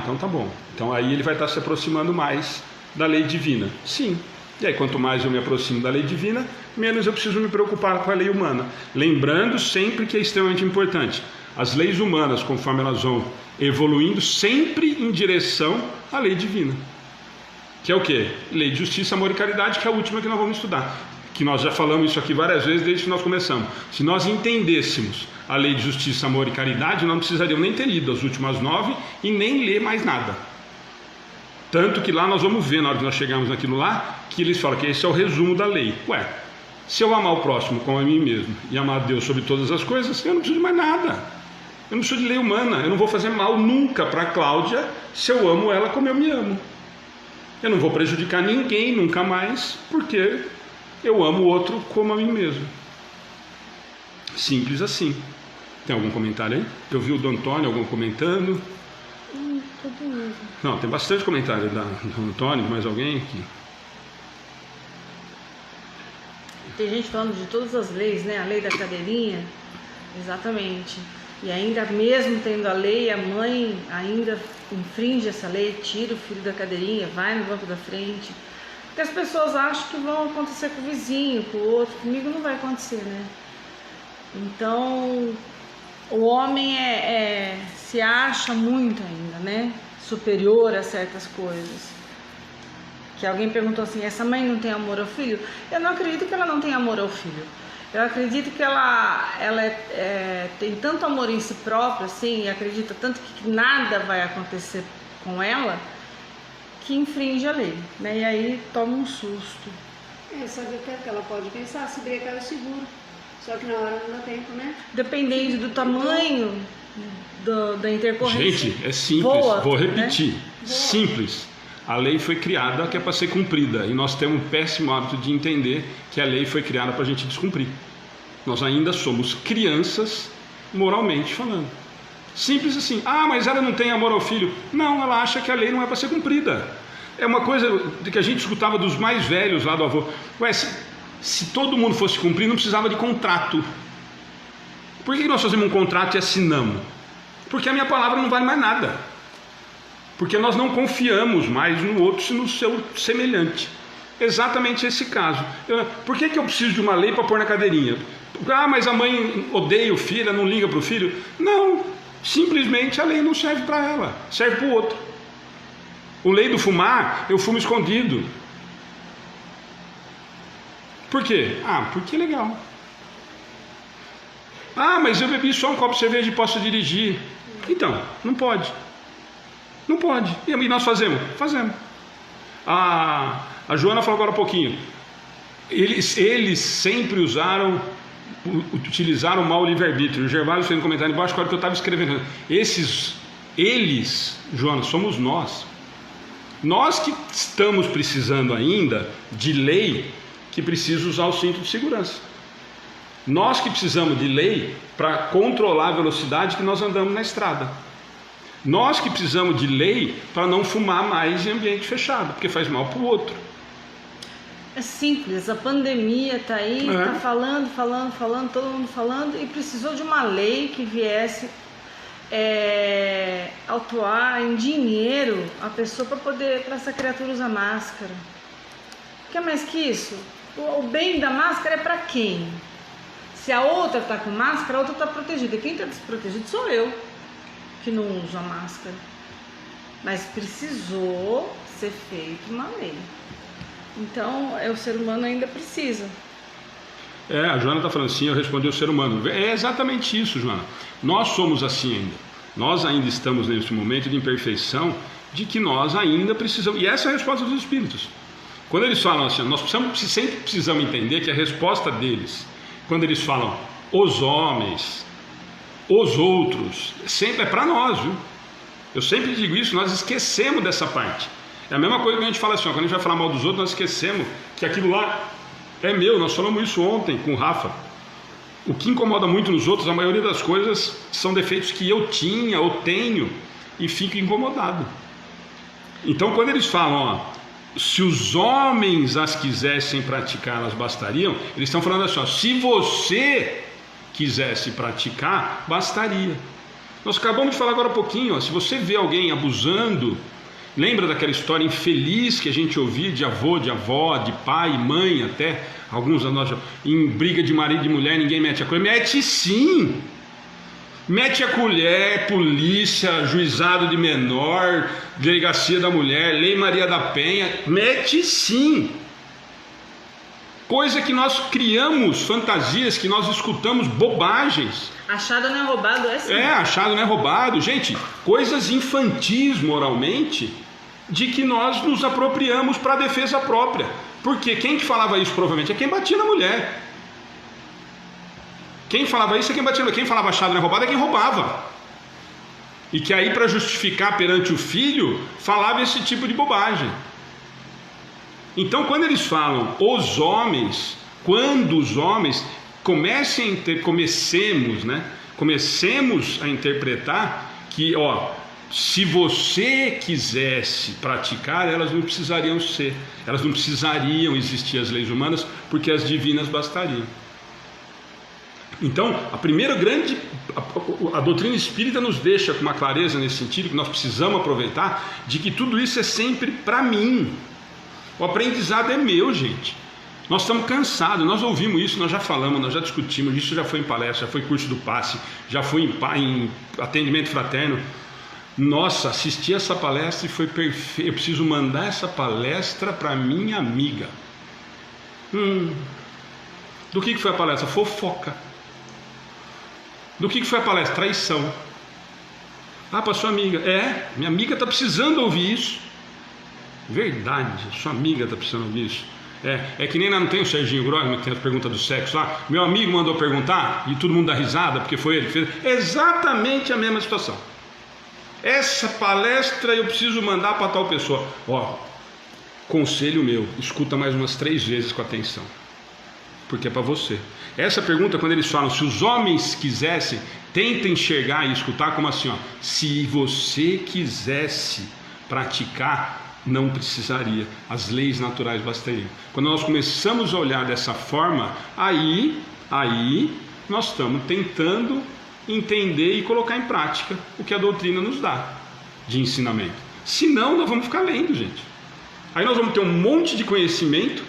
Então tá bom. Então aí ele vai estar se aproximando mais da lei divina. Sim. E aí quanto mais eu me aproximo da lei divina, menos eu preciso me preocupar com a lei humana. Lembrando sempre que é extremamente importante. As leis humanas, conforme elas vão evoluindo, sempre em direção à lei divina. Que é o quê? Lei de justiça, amor e caridade, que é a última que nós vamos estudar. Que nós já falamos isso aqui várias vezes desde que nós começamos. Se nós entendêssemos a lei de justiça, amor e caridade, nós não precisaríamos nem ter lido as últimas 9 e nem ler mais nada. Tanto que lá nós vamos ver, na hora que nós chegarmos naquilo lá, que eles falam que esse é o resumo da lei. Se eu amar o próximo como a mim mesmo e amar a Deus sobre todas as coisas, eu não preciso de mais nada. Eu não preciso de lei humana. Eu não vou fazer mal nunca para a Cláudia se eu amo ela como eu me amo. Eu não vou prejudicar ninguém nunca mais, porque eu amo o outro como a mim mesmo. Simples assim. Tem algum comentário aí? Eu vi o do Antônio, algum comentando. Não, tem bastante comentário do Antônio, mais alguém aqui? Tem gente falando de todas as leis, né? A lei da cadeirinha, exatamente. E ainda mesmo tendo a lei, a mãe ainda infringe essa lei, tira o filho da cadeirinha, vai no banco da frente. Porque as pessoas acham que vão acontecer com o vizinho, com o outro. Comigo não vai acontecer, né? Então, o homem se acha muito ainda, né? Superior a certas coisas. Que alguém perguntou assim, essa mãe não tem amor ao filho? Eu não acredito que ela não tenha amor ao filho. Eu acredito que ela tem tanto amor em si própria, assim, e acredita tanto que nada vai acontecer com ela, que infringe a lei, né? E aí toma um susto. Sabe o que ela pode pensar? Se brecar eu seguro. Só que na hora não dá tempo, né? Dependendo do tamanho da intercorrência. Gente, é simples, vou repetir, né? Simples. A lei foi criada que é para ser cumprida, e nós temos um péssimo hábito de entender que a lei foi criada para a gente descumprir. Nós ainda somos crianças, moralmente falando. Simples assim. Mas ela não tem amor ao filho. Não, ela acha que a lei não é para ser cumprida. É uma coisa que a gente escutava dos mais velhos lá do avô. Se todo mundo fosse cumprir, não precisava de contrato. Por que nós fazemos um contrato e assinamos? Porque a minha palavra não vale mais nada. Porque nós não confiamos mais no outro no seu semelhante. Exatamente esse caso. Por que eu preciso de uma lei para pôr na cadeirinha? Mas a mãe odeia o filho, não liga para o filho. Não, simplesmente a lei não serve para ela, serve para o outro. O lei do fumar, eu fumo escondido. Por quê? Porque é legal. Mas eu bebi só um copo de cerveja e posso dirigir. Então, não pode. Não pode. E nós fazemos? Fazemos. A Joana falou agora há pouquinho. Eles sempre utilizaram mal o livre-arbítrio. O Gervásio fez um comentário embaixo, agora que eu estava escrevendo. Eles, Joana, somos nós. Nós que estamos precisando ainda de lei que precisa usar o cinto de segurança. Nós que precisamos de lei para controlar a velocidade que nós andamos na estrada. Nós que precisamos de lei para não fumar mais em ambiente fechado, porque faz mal para o outro. É simples, a pandemia está aí, está falando, todo mundo falando, e precisou de uma lei que viesse autuar em dinheiro a pessoa para essa criatura usar máscara. O que é mais que isso? O bem da máscara é para quem? Se a outra está com máscara, a outra está protegida. Quem está desprotegido sou eu, que não uso a máscara. Mas precisou ser feita uma lei. Então, o ser humano ainda precisa. A Joana está falando assim, eu respondi o ser humano. É exatamente isso, Joana. Nós somos assim ainda. Nós ainda estamos nesse momento de imperfeição, de que nós ainda precisamos. E essa é a resposta dos espíritos. Quando eles falam assim, nós sempre precisamos entender que a resposta deles, quando eles falam os homens, os outros, sempre é para nós, viu? Eu sempre digo isso, nós esquecemos dessa parte. É a mesma coisa que a gente fala assim, quando a gente vai falar mal dos outros, nós esquecemos que aquilo lá é meu. Nós falamos isso ontem com o Rafa. O que incomoda muito nos outros, a maioria das coisas são defeitos que eu tinha ou tenho e fico incomodado. Então quando eles falam, se os homens as quisessem praticar, elas bastariam, eles estão falando assim, se você quisesse praticar, bastaria. Nós acabamos de falar agora há pouquinho, se você vê alguém abusando, lembra daquela história infeliz que a gente ouvia de avô, de avó, de pai, mãe até, alguns da nós, em briga de marido e mulher, ninguém mete a colher. Mete sim! Mete a colher, polícia, juizado de menor, delegacia da mulher, Lei Maria da Penha, mete sim! Coisa que nós criamos fantasias, que nós escutamos bobagens. Achado não é roubado, é sim. Achado não é roubado. Gente, coisas infantis moralmente, de que nós nos apropriamos para a defesa própria. Porque quem que falava isso provavelmente é quem batia na mulher. Quem falava isso é quem batia na mulher. Quem falava achado não é roubado é quem roubava. E que aí, para justificar perante o filho, falava esse tipo de bobagem. Então quando eles falam os homens, quando os homens comecemos a interpretar que, se você quisesse praticar, elas não precisariam existir as leis humanas, porque as divinas bastariam. Então, a doutrina espírita nos deixa com uma clareza nesse sentido, que nós precisamos aproveitar, de que tudo isso é sempre para mim. O aprendizado é meu, gente. Nós estamos cansados, nós ouvimos isso, nós já falamos, nós já discutimos, isso já foi em palestra, já foi curso do passe, já foi em atendimento fraterno. Nossa, assisti essa palestra e foi perfeito. Eu preciso mandar essa palestra para minha amiga. Do que foi a palestra? Fofoca. Do que foi a palestra? Traição. Para sua amiga. Minha amiga está precisando ouvir isso. Verdade, sua amiga está precisando ouvir isso. É que nem lá não tem o Serginho Grosman, que tem as perguntas do sexo lá. Meu amigo mandou perguntar e todo mundo dá risada porque foi ele que fez. Exatamente a mesma situação. Essa palestra eu preciso mandar para tal pessoa. Conselho meu, escuta mais umas 3 vezes com atenção, porque é para você. Essa pergunta, quando eles falam, se os homens quisessem, tenta enxergar e escutar como assim, se você quisesse praticar, não precisaria, as leis naturais bastariam. Quando nós começamos a olhar dessa forma, aí nós estamos tentando entender e colocar em prática o que a doutrina nos dá de ensinamento. Senão nós vamos ficar lendo, gente. Aí nós vamos ter um monte de conhecimento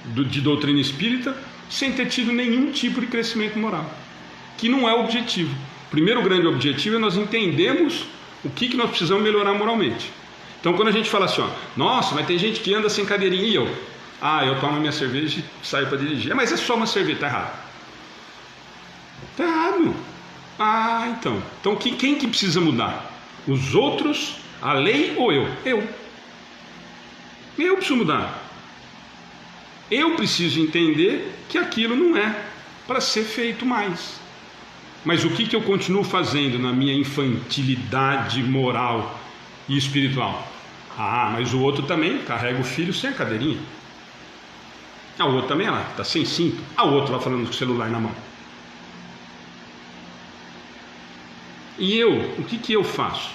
de doutrina espírita sem ter tido nenhum tipo de crescimento moral, que não é o objetivo. O primeiro grande objetivo é nós entendermos o que nós precisamos melhorar moralmente. Então quando a gente fala assim, ó, nossa, mas tem gente que anda sem cadeirinha, e eu? Ah, eu tomo minha cerveja e saio para dirigir. Mas é só uma cerveja, tá errado. Tá errado. Ah, então. Então quem que precisa mudar? Os outros, a lei ou eu? Eu preciso mudar. Eu preciso entender que aquilo não é para ser feito mais. Mas o que eu continuo fazendo na minha infantilidade moral e espiritual? Ah, mas o outro também carrega o filho sem a cadeirinha. Ah, o outro também lá, está sem cinto. Ah, o outro lá falando com o celular na mão. E eu, o que eu faço?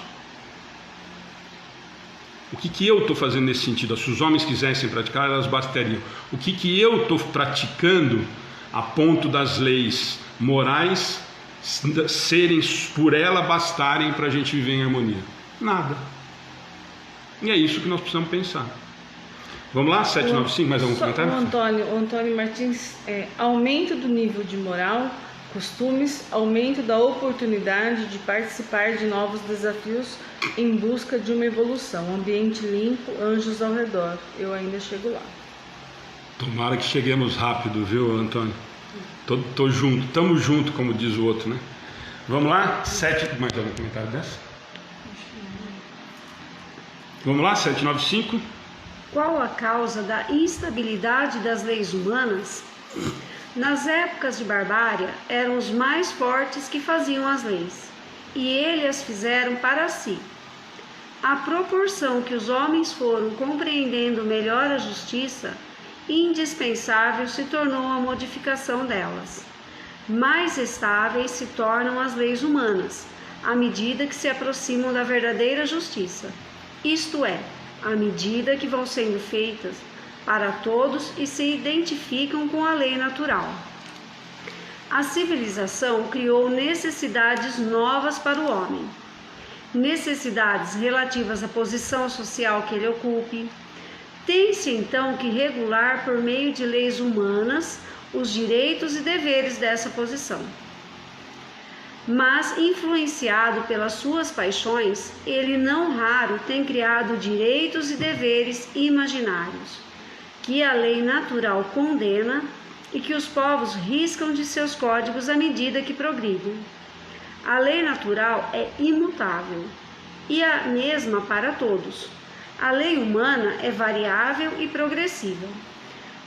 O que eu estou fazendo nesse sentido? Se os homens quisessem praticar, elas basteriam. O que eu estou praticando a ponto das leis morais serem, por ela bastarem para a gente viver em harmonia? Nada. E é isso que nós precisamos pensar. Vamos lá, 795, mais algum comentário? O Antônio Martins, aumento do nível de moral, costumes, aumento da oportunidade de participar de novos desafios em busca de uma evolução, ambiente limpo, anjos ao redor. Eu ainda chego lá. Tomara que cheguemos rápido, viu, Antônio? Tô junto, estamos juntos, como diz o outro, né? Vamos lá, mais algum comentário dessa? Vamos lá, 795. Qual a causa da instabilidade das leis humanas? Nas épocas de barbárie, eram os mais fortes que faziam as leis, e eles as fizeram para si. À proporção que os homens foram compreendendo melhor a justiça, indispensável se tornou a modificação delas. Mais estáveis se tornam as leis humanas, à medida que se aproximam da verdadeira justiça, isto é, à medida que vão sendo feitas para todos e se identificam com a lei natural. A civilização criou necessidades novas para o homem. Necessidades relativas à posição social que ele ocupe. Tem-se então que regular por meio de leis humanas os direitos e deveres dessa posição. Mas, influenciado pelas suas paixões, ele não raro tem criado direitos e deveres imaginários, que a lei natural condena e que os povos riscam de seus códigos à medida que progridem. A lei natural é imutável e a mesma para todos. A lei humana é variável e progressiva.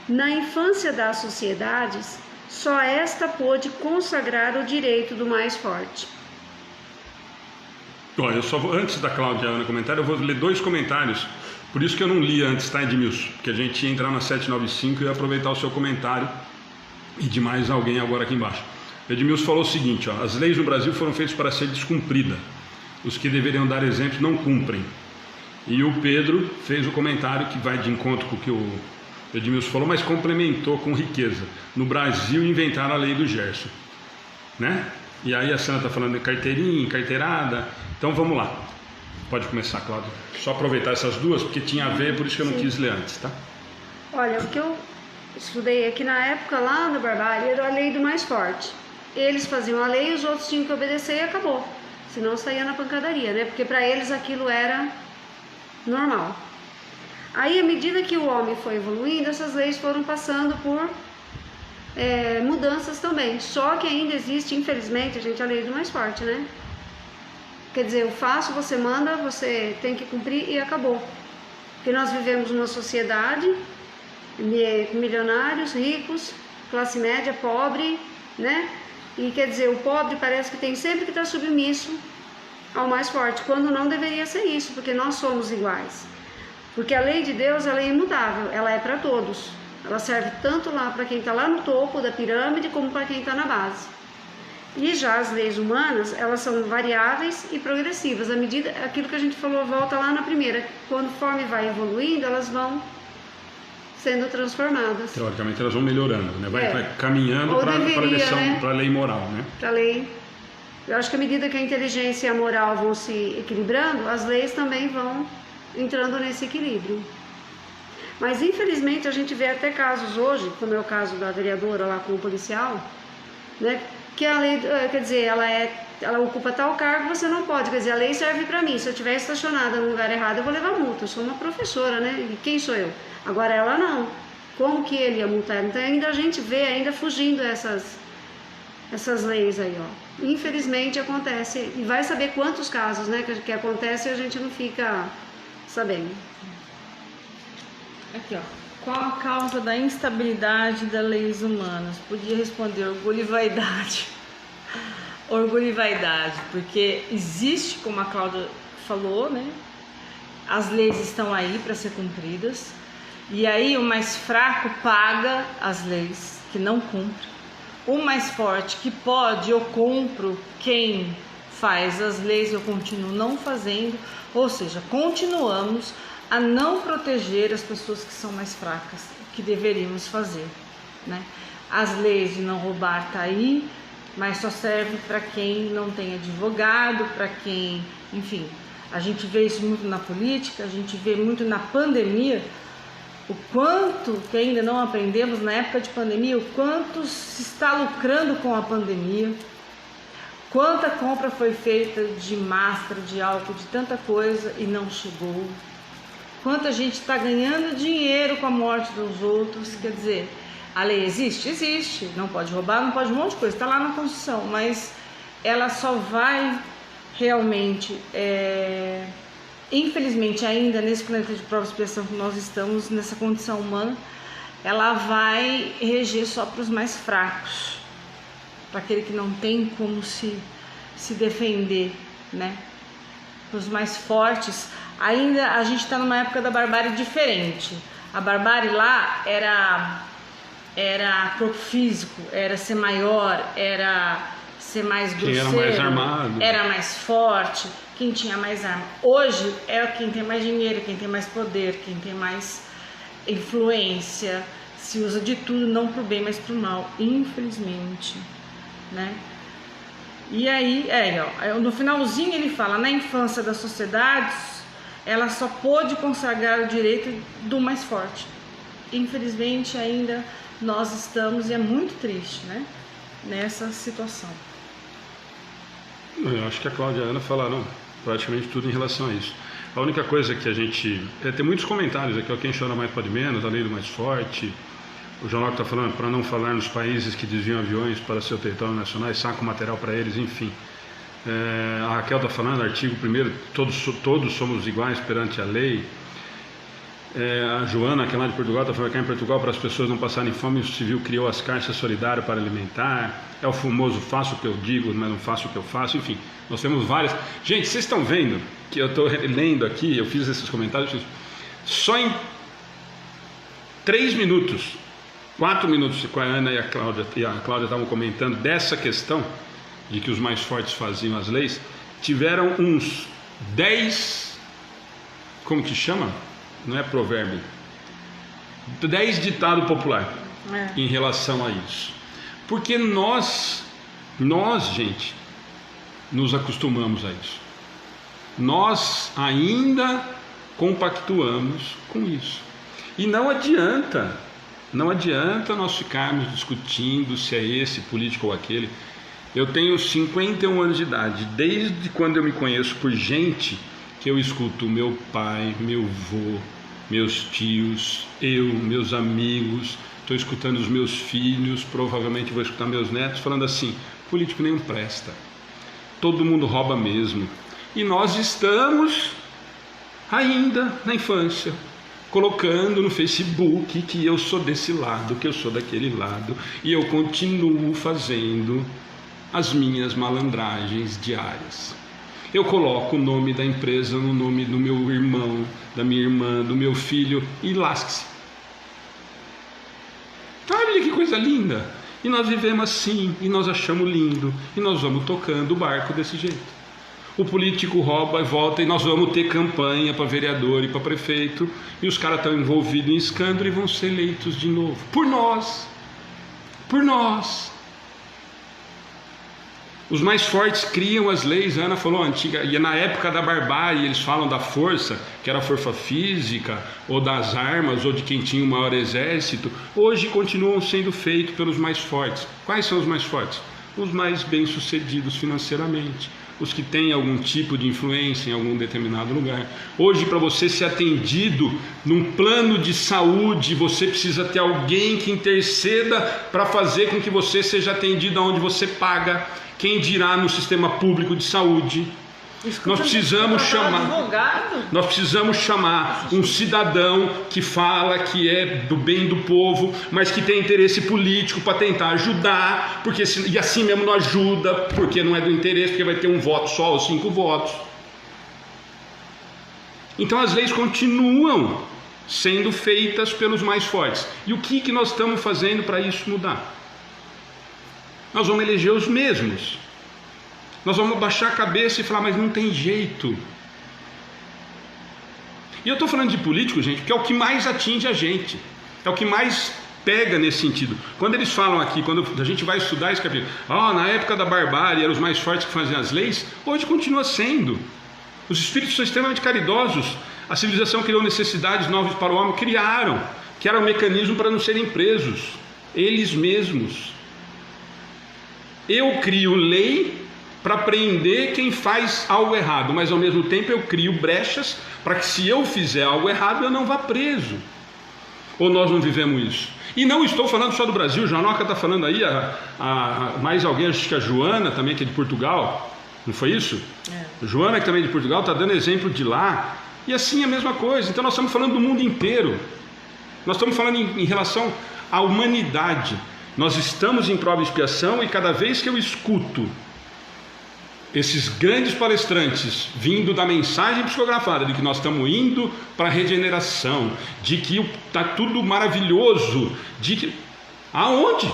Na infância das sociedades, só esta pôde consagrar o direito do mais forte. Olha, antes da Cláudia no comentário, eu vou ler 2 comentários. Por isso que eu não li antes, tá, Edmilson? Porque a gente ia entrar na 795 e ia aproveitar o seu comentário e de mais alguém agora aqui embaixo. O Edmilson falou o seguinte, ó, as leis no Brasil foram feitas para ser descumpridas. Os que deveriam dar exemplo não cumprem. E o Pedro fez o comentário que vai de encontro com o que o Edmilson falou, mas complementou com riqueza. No Brasil inventaram a lei do Gerson, né? E aí a Sandra está falando de carteirinha, carteirada. Então vamos lá. Pode começar, Cláudia. Só aproveitar essas duas, porque tinha a ver, por isso que eu não quis ler antes, tá? Olha, o que eu estudei aqui na época, lá na barbárie, era a lei do mais forte. Eles faziam a lei e os outros tinham que obedecer e acabou. Senão saía na pancadaria, né? Porque para eles aquilo era normal. Aí, à medida que o homem foi evoluindo, essas leis foram passando por mudanças também. Só que ainda existe, infelizmente, a lei do mais forte, né? Quer dizer, eu faço, você manda, você tem que cumprir e acabou. Porque nós vivemos numa sociedade com milionários, ricos, classe média, pobre, né? E quer dizer, o pobre parece que tem sempre que estar submisso ao mais forte, quando não deveria ser isso, porque nós somos iguais. Porque a lei de Deus, ela é imutável, ela é para todos. Ela serve tanto lá para quem está lá no topo da pirâmide, como para quem está na base. E já as leis humanas, elas são variáveis e progressivas. À medida, aquilo que a gente falou, volta lá na primeira. Conforme vai evoluindo, elas vão sendo transformadas. Teoricamente elas vão melhorando, né? Vai caminhando para a lei moral, né? Para a lei. Eu acho que à medida que a inteligência e a moral vão se equilibrando, as leis também vão entrando nesse equilíbrio. Mas infelizmente a gente vê até casos hoje, como é o caso da vereadora lá com o policial, né? Que a lei, quer dizer, ela é ela ocupa tal cargo, você não pode. Quer dizer, a lei serve para mim. Se eu estiver estacionada no lugar errado, eu vou levar multa. Eu sou uma professora, né? E quem sou eu? Agora ela não. Como que ele ia multar? Então ainda a gente vê ainda fugindo essas leis aí, ó. Infelizmente acontece. E vai saber quantos casos, né, que acontece e a gente não fica sabendo. Aqui, ó. Qual a causa da instabilidade das leis humanas? Podia responder orgulho e vaidade. Orgulho e vaidade, porque existe, como a Cláudia falou, né? As leis estão aí para ser cumpridas. E aí o mais fraco paga as leis que não cumpre. O mais forte que pode, eu compro. Quem faz as leis, eu continuo não fazendo. Ou seja, continuamos a não proteger as pessoas que são mais fracas, que deveríamos fazer, né? As leis de não roubar tá aí, mas só serve para quem não tem advogado, para quem, enfim, a gente vê isso muito na política, a gente vê muito na pandemia, o quanto que ainda não aprendemos na época de pandemia, o quanto se está lucrando com a pandemia, quanta compra foi feita de máscara, de álcool, de tanta coisa e não chegou. Quanta gente está ganhando dinheiro com a morte dos outros. Quer dizer, a lei existe? Existe. Não pode roubar, não pode um monte de coisa. Está lá na Constituição, mas ela só vai realmente, infelizmente ainda nesse planeta de prova e expiação que nós estamos, nessa condição humana, ela vai reger só para os mais fracos, para aquele que não tem como se defender, né? Para os mais fortes. Ainda a gente está numa época da barbárie diferente. A barbárie lá era corpo físico, era ser maior, era ser mais grosseiro, quem era mais armado, era mais forte, quem tinha mais arma. Hoje é quem tem mais dinheiro, quem tem mais poder, quem tem mais influência. Se usa de tudo, não pro bem, mas pro mal, infelizmente, né? E aí, ó, no finalzinho ele fala, na infância das sociedades, ela só pôde consagrar o direito do mais forte. Infelizmente ainda nós estamos, e é muito triste, né, nessa situação. Eu acho que a Cláudia e a Ana falaram praticamente tudo em relação a isso. A única coisa que a gente... tem muitos comentários aqui, ó, quem chora mais pode menos, a lei do mais forte. O João Locke está falando para não falar nos países que desviam aviões para seu território nacional e sacam material para eles, enfim. A Raquel está falando, artigo 1º, todos somos iguais perante a lei. A Joana, que é lá de Portugal, está falando que em Portugal, para as pessoas não passarem fome, o civil criou as caixas solidárias para alimentar. É o famoso faço o que eu digo, mas não faço o que eu faço. Enfim, nós temos várias. Gente, vocês estão vendo que eu estou lendo aqui, eu fiz esses comentários, só em 3 minutos, 4 minutos, com a Ana e a Cláudia estavam comentando dessa questão de que os mais fortes faziam as leis, tiveram uns 10, como que chama? Não é provérbio, 10 ditados populares em relação a isso. Porque nós, gente, nos acostumamos a isso. Nós ainda compactuamos com isso. E não adianta nós ficarmos discutindo se é esse político ou aquele. Eu tenho 51 anos de idade, desde quando eu me conheço por gente que eu escuto meu pai, meu avô, meus tios, meus amigos, estou escutando os meus filhos, provavelmente vou escutar meus netos falando assim, político nenhum presta, todo mundo rouba mesmo. E nós estamos ainda na infância, colocando no Facebook que eu sou desse lado, que eu sou daquele lado, e eu continuo fazendo as minhas malandragens diárias. Eu coloco o nome da empresa no nome do meu irmão, da minha irmã, do meu filho, e lasque-se. Olha que coisa linda! E nós vivemos assim, e nós achamos lindo, e nós vamos tocando o barco desse jeito. O político rouba e volta, e nós vamos ter campanha para vereador e para prefeito, e os caras estão envolvidos em escândalo e vão ser eleitos de novo. Por nós. Os mais fortes criam as leis. A Ana falou antiga, e na época da barbárie eles falam da força, que era a força física, ou das armas, ou de quem tinha o maior exército. Hoje continuam sendo feitos pelos mais fortes. Quais são os mais fortes? os mais bem-sucedidos financeiramente, os que têm algum tipo de influência em algum determinado lugar. Hoje, para você ser atendido num plano de saúde, você precisa ter alguém que interceda para fazer com que você seja atendido onde você paga, quem dirá no sistema público de saúde. Nós precisamos chamar um cidadão que fala que é do bem do povo, mas que tem interesse político para tentar ajudar, porque e assim mesmo não ajuda, porque não é do interesse, porque vai ter um voto só ou 5 votos. Então as leis continuam sendo feitas pelos mais fortes. E o que nós estamos fazendo para isso mudar? Nós vamos eleger os mesmos. Nós vamos baixar a cabeça e falar, mas não tem jeito. E eu estou falando de político, gente, porque é o que mais atinge a gente, é o que mais pega nesse sentido. Quando eles falam aqui, quando a gente vai estudar esse capítulo, na época da barbárie eram os mais fortes que faziam as leis, hoje continua sendo. Os espíritos são extremamente caridosos. A civilização criou necessidades novas para o homem, criaram, que era um mecanismo para não serem presos, eles mesmos. Eu crio lei para prender quem faz algo errado, mas ao mesmo tempo eu crio brechas para que, se eu fizer algo errado, eu não vá preso. Ou nós não vivemos isso? E não estou falando só do Brasil, o Janoca está falando aí, mais alguém, acho que a Joana também, que é de Portugal, não foi isso? Joana, que também é de Portugal, está dando exemplo de lá, e assim é a mesma coisa. Então nós estamos falando do mundo inteiro, nós estamos falando em relação à humanidade. Nós estamos em prova e expiação, e cada vez que eu escuto esses grandes palestrantes vindo da mensagem psicografada de que nós estamos indo para a regeneração, de que está tudo maravilhoso, de que... Aonde?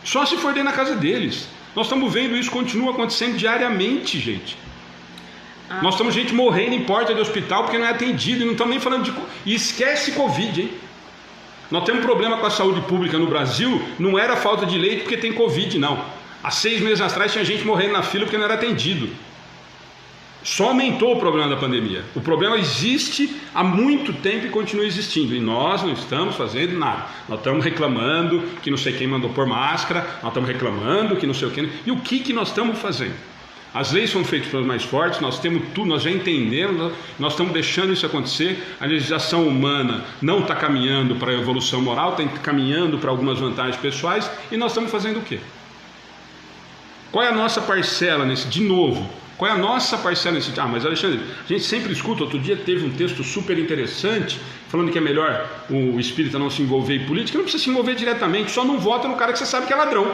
Só se for dentro da casa deles. Nós estamos vendo isso, continua acontecendo diariamente, gente. Nós estamos gente morrendo em porta de hospital porque não é atendido, e não estamos nem falando de... E esquece Covid, hein? Nós temos um problema com a saúde pública no Brasil, não era falta de leite porque tem Covid, não. Há 6 meses atrás tinha gente morrendo na fila porque não era atendido. Só aumentou o problema da pandemia. O problema existe há muito tempo e continua existindo. E nós não estamos fazendo nada. Nós estamos reclamando que não sei quem mandou pôr máscara, nós estamos reclamando que não sei o que. E o que nós estamos fazendo? As leis são feitas pelos mais fortes, nós temos tudo, nós já entendemos, nós estamos deixando isso acontecer. A legislação humana não está caminhando para a evolução moral, está caminhando para algumas vantagens pessoais, e nós estamos fazendo o quê? Qual é a nossa parcela nesse? De novo, qual é a nossa parcela nesse? Mas Alexandre, a gente sempre escuta. Outro dia teve um texto super interessante falando que é melhor o espírita não se envolver em política. Não precisa se envolver diretamente, só não vota no cara que você sabe que é ladrão.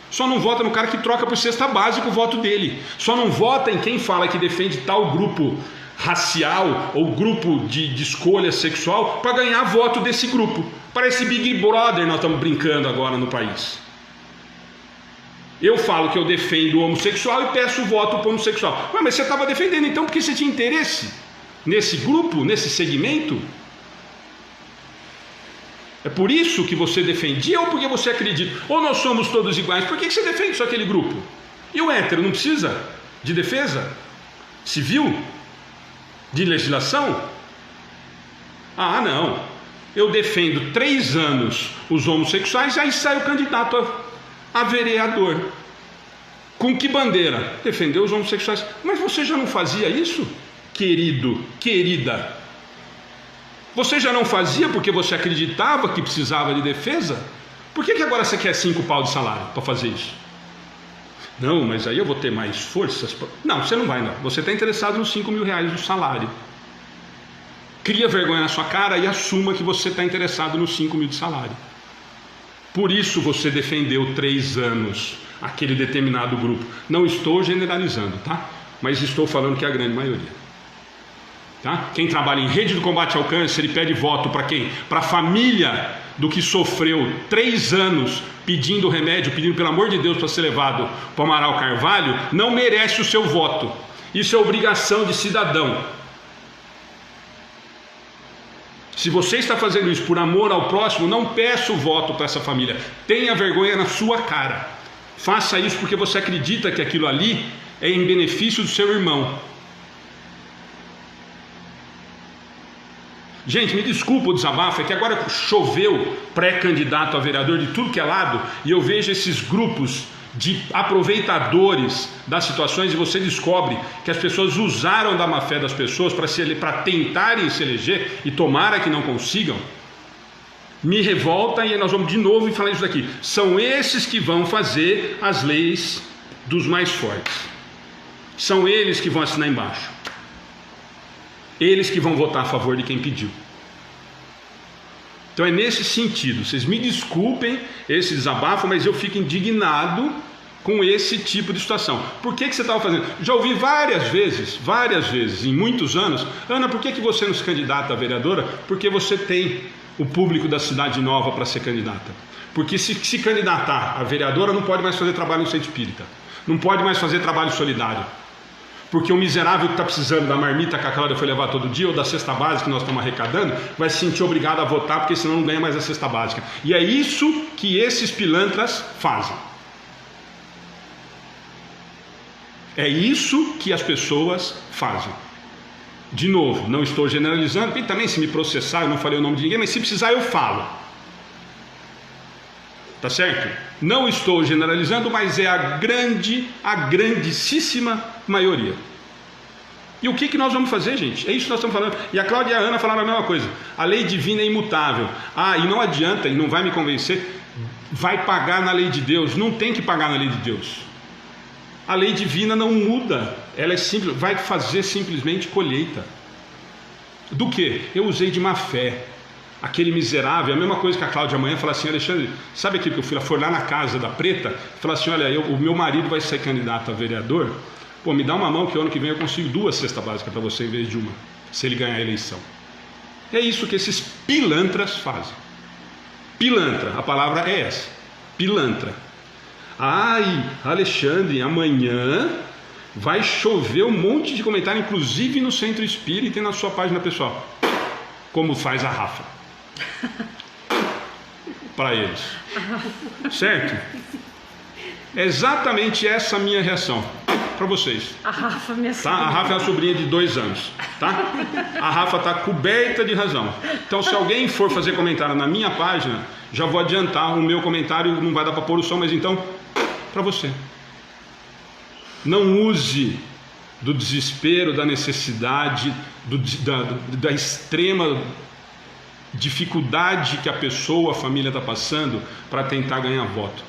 Só não vota no cara que troca por cesta básica o voto dele. Só não vota em quem fala que defende tal grupo racial ou grupo de escolha sexual para ganhar voto desse grupo. Parece Big Brother nós estamos brincando agora no país. Eu falo que eu defendo o homossexual e peço voto para o homossexual. Mas você estava defendendo então porque você tinha interesse nesse grupo, nesse segmento? É por isso que você defendia ou porque você acredita? Ou nós somos todos iguais? Por que você defende só aquele grupo? E o hétero não precisa de defesa civil? De legislação? Não. Eu defendo 3 anos os homossexuais, aí sai o candidato a vereador. Com que bandeira? Defender os homossexuais. Mas você já não fazia isso, querido, querida? Você já não fazia porque você acreditava que precisava de defesa? Por que agora você quer 5 pau de salário para fazer isso? Não, mas aí eu vou ter mais forças. Não, você não vai não. Você está interessado nos 5 mil reais do salário. Cria vergonha na sua cara e assuma que você está interessado nos 5 mil de salário. Por isso você defendeu 3 anos aquele determinado grupo. Não estou generalizando, tá? Mas estou falando que é a grande maioria. Tá? Quem trabalha em rede de combate ao câncer e pede voto para quem? Para a família do que sofreu 3 anos pedindo remédio, pedindo pelo amor de Deus para ser levado para o Amaral Carvalho, não merece o seu voto. Isso é obrigação de cidadão. Se você está fazendo isso por amor ao próximo, não peça o voto para essa família. Tenha vergonha na sua cara. Faça isso porque você acredita que aquilo ali é em benefício do seu irmão. Gente, me desculpa o desabafo, é que agora choveu pré-candidato a vereador de tudo que é lado, e eu vejo esses grupos de aproveitadores das situações, e você descobre que as pessoas usaram da má fé das pessoas para tentarem se eleger, e tomara que não consigam. Me revolta, e nós vamos de novo falar isso daqui. São esses que vão fazer as leis dos mais fortes. São eles que vão assinar embaixo. Eles que vão votar a favor de quem pediu. Então é nesse sentido. Vocês me desculpem esse desabafo, mas eu fico indignado com esse tipo de situação. Por que você estava fazendo? Já ouvi várias vezes, em muitos anos: Ana, por que você não se candidata a vereadora? Porque você tem o público da Cidade Nova para ser candidata. Porque se candidatar a vereadora, não pode mais fazer trabalho no centro espírita, não pode mais fazer trabalho solidário, porque o miserável que está precisando da marmita que a Cláudia foi levar todo dia, ou da cesta básica que nós estamos arrecadando, vai se sentir obrigado a votar, porque senão não ganha mais a cesta básica. E é isso que esses pilantras fazem. É isso que as pessoas fazem. De novo, não estou generalizando, porque também, se me processar, eu não falei o nome de ninguém, mas se precisar eu falo. Tá certo? Não estou generalizando, mas é a grandíssima maioria. E o que nós vamos fazer, gente? É isso que nós estamos falando. E a Cláudia e a Ana falaram a mesma coisa. A lei divina é imutável. E não adianta, e não vai me convencer, vai pagar na lei de Deus. Não tem que pagar na lei de Deus. A lei divina não muda. Ela é simples, vai fazer simplesmente colheita. Do que? Eu usei de má fé. Aquele miserável, a mesma coisa que a Cláudia amanhã fala assim: Alexandre, sabe aquilo que eu fui lá na casa da Preta? Fala assim: olha, o meu marido vai ser candidato a vereador. Pô, me dá uma mão que o ano que vem eu consigo 2 cestas básicas para você em vez de uma, se ele ganhar a eleição. É isso que esses pilantras fazem. Pilantra, a palavra é essa, pilantra. Alexandre, amanhã vai chover um monte de comentário, inclusive no Centro Espírita e na sua página pessoal, como faz a Rafa para eles, certo? É exatamente essa a minha reação para vocês. A Rafa, minha tá? A Rafa é a sobrinha de 2 anos, tá? A Rafa está coberta de razão. Então, se alguém for fazer comentário na minha página, já vou adiantar: o meu comentário não vai dar para pôr o som, mas então, para você. Não use do desespero, da necessidade, da extrema dificuldade que a pessoa, a família está passando para tentar ganhar voto.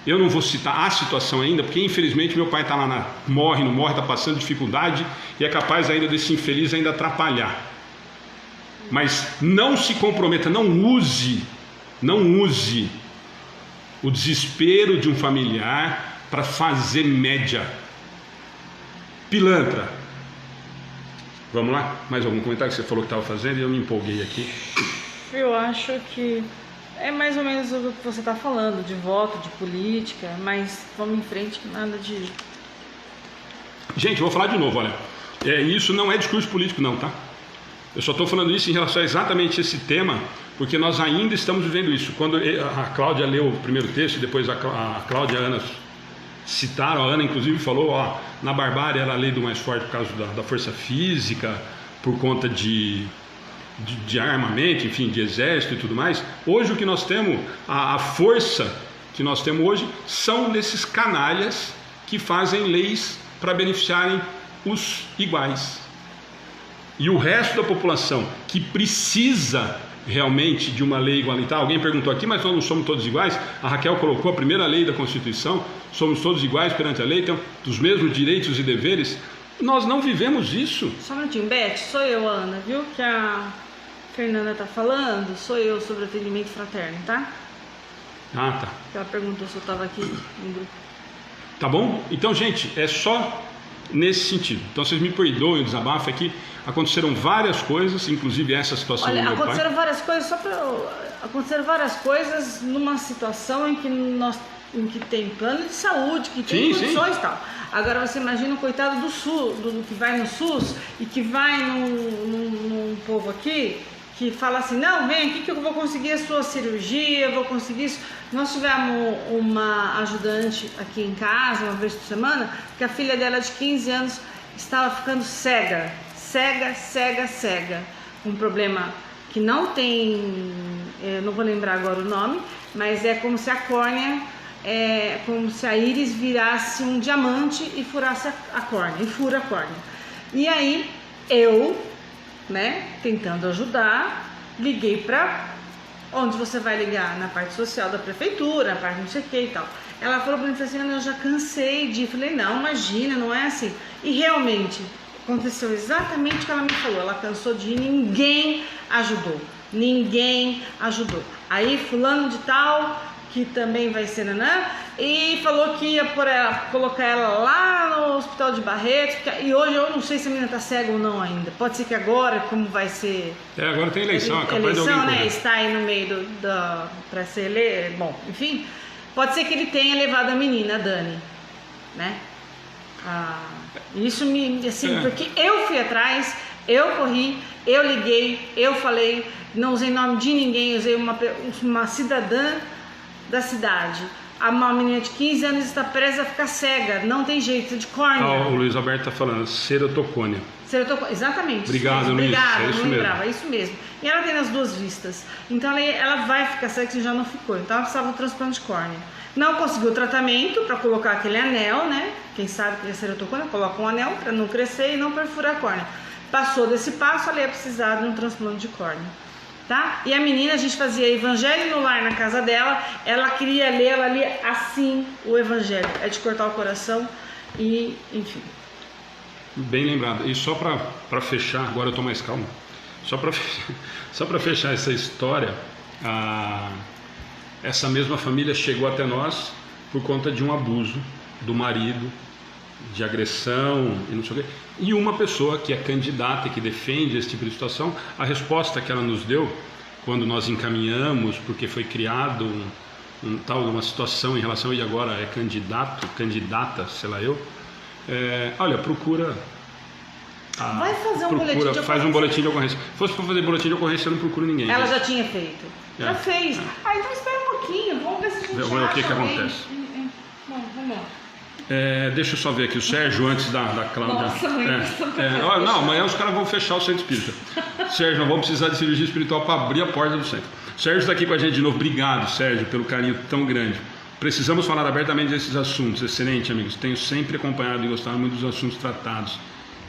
Eu não vou citar a situação ainda, porque infelizmente meu pai está lá, morre, não morre, está passando dificuldade, e é capaz ainda desse infeliz ainda atrapalhar. Mas não se comprometa, não use o desespero de um familiar para fazer média. Pilantra. Vamos lá? Mais algum comentário que você falou que estava fazendo e eu me empolguei aqui? Eu acho que é mais ou menos o que você está falando, de voto, de política, mas vamos em frente, nada de... Gente, eu vou falar de novo, olha. Isso não é discurso político não, tá? Eu só estou falando isso em relação a exatamente esse tema, porque nós ainda estamos vivendo isso. Quando a Cláudia leu o primeiro texto, e depois a Cláudia e a Ana citaram, a Ana inclusive falou, na barbárie era a lei do mais forte por causa da força física, por conta de armamento, enfim, de exército e tudo mais. Hoje o que nós temos, a força que nós temos hoje, são desses canalhas que fazem leis para beneficiarem os iguais. E o resto da população que precisa realmente de uma lei igualitária. Alguém perguntou aqui, mas nós não somos todos iguais? A Raquel colocou a primeira lei da Constituição: somos todos iguais perante a lei, temos os mesmos direitos e deveres. Nós não vivemos isso. Só um minutinho, Beth, sou eu, Ana, viu? Que a Fernanda está falando, sou eu, sobre atendimento fraterno, tá? Tá. Ela perguntou se eu estava aqui no grupo. Tá bom? Então, gente, é só nesse sentido. Então, vocês me perdoem o desabafo, é que aconteceram várias coisas, inclusive essa situação do meu pai. Aconteceram várias coisas, aconteceram várias coisas numa situação em que tem plano de saúde, que tem condições e tal. Agora você imagina o coitado do SUS, do que vai no SUS e que vai num povo aqui que fala assim: não, vem aqui que eu vou conseguir a sua cirurgia, vou conseguir isso. Nós tivemos uma ajudante aqui em casa, uma vez por semana, que a filha dela de 15 anos estava ficando cega. um problema que não tem, eu não vou lembrar agora o nome, mas é como se a córnea, como se a íris virasse um diamante e furasse a córnea, e fura a córnea. E aí eu, né, tentando ajudar, liguei para onde você vai ligar? Na parte social da prefeitura, na parte não sei o que e tal. Ela falou para mim assim, eu já cansei de ir. Falei, não, imagina, não é assim. E realmente aconteceu exatamente o que ela me falou. Ela cansou de ir, ninguém ajudou. Ninguém ajudou. Aí fulano de tal, que também vai ser nanã, e falou que ia colocar ela lá no hospital de Barretos, e hoje eu não sei se a menina tá cega ou não ainda. Pode ser que agora, como vai ser... agora tem eleição, é capaz eleição, de alguém né? Está aí no meio para ser eleito, bom, enfim, pode ser que ele tenha levado a menina, a Dani, né? Isso me, assim, porque eu fui atrás, eu corri, eu liguei, eu falei, não usei nome de ninguém, usei uma cidadã da cidade. Uma menina de 15 anos está presa a ficar cega, não tem jeito, de córnea. O Luiz Alberto está falando, ceratocônia. Exatamente. Obrigado, Luiz. Obrigado, é isso não mesmo. lembrava, é isso mesmo. E ela tem nas duas vistas. Então ela vai ficar cega, se já não ficou. Então ela precisava de transplante de córnea. Não conseguiu o tratamento para colocar aquele anel, né? Quem sabe que é ceratocônia, coloca um anel para não crescer e não perfurar a córnea. Passou desse passo, ela ia precisar de um transplante de córnea. Tá? E a menina, a gente fazia evangelho no lar na casa dela, ela queria ler, ela lia assim o evangelho, é de cortar o coração e enfim. Bem lembrado. E só para fechar, agora eu estou mais calmo, só para fechar essa história, essa mesma família chegou até nós por conta de um abuso do marido, de agressão e não sei o quê. E uma pessoa que é candidata e que defende esse tipo de situação, a resposta que ela nos deu quando nós encaminhamos, porque foi criado uma situação em relação, e agora é candidata, sei lá eu, olha, procura... Vai fazer um boletim de ocorrência. Faz um boletim de ocorrência. Se fosse para fazer boletim de ocorrência, eu não procuro ninguém. Ela já tinha feito. Já fez. Então espera um pouquinho, vamos ver se a gente vamos ver o que acontece. Bom, vamos lá. Deixa eu só ver aqui, o Sérgio, antes da Cláudia. Nossa, não, amanhã os caras vão fechar o centro espírita. Sérgio, nós vamos precisar de cirurgia espiritual para abrir a porta do centro. Sérgio está aqui com a gente de novo. Obrigado, Sérgio, pelo carinho tão grande. Precisamos falar abertamente desses assuntos. Excelente, amigos. Tenho sempre acompanhado e gostado muito dos assuntos tratados,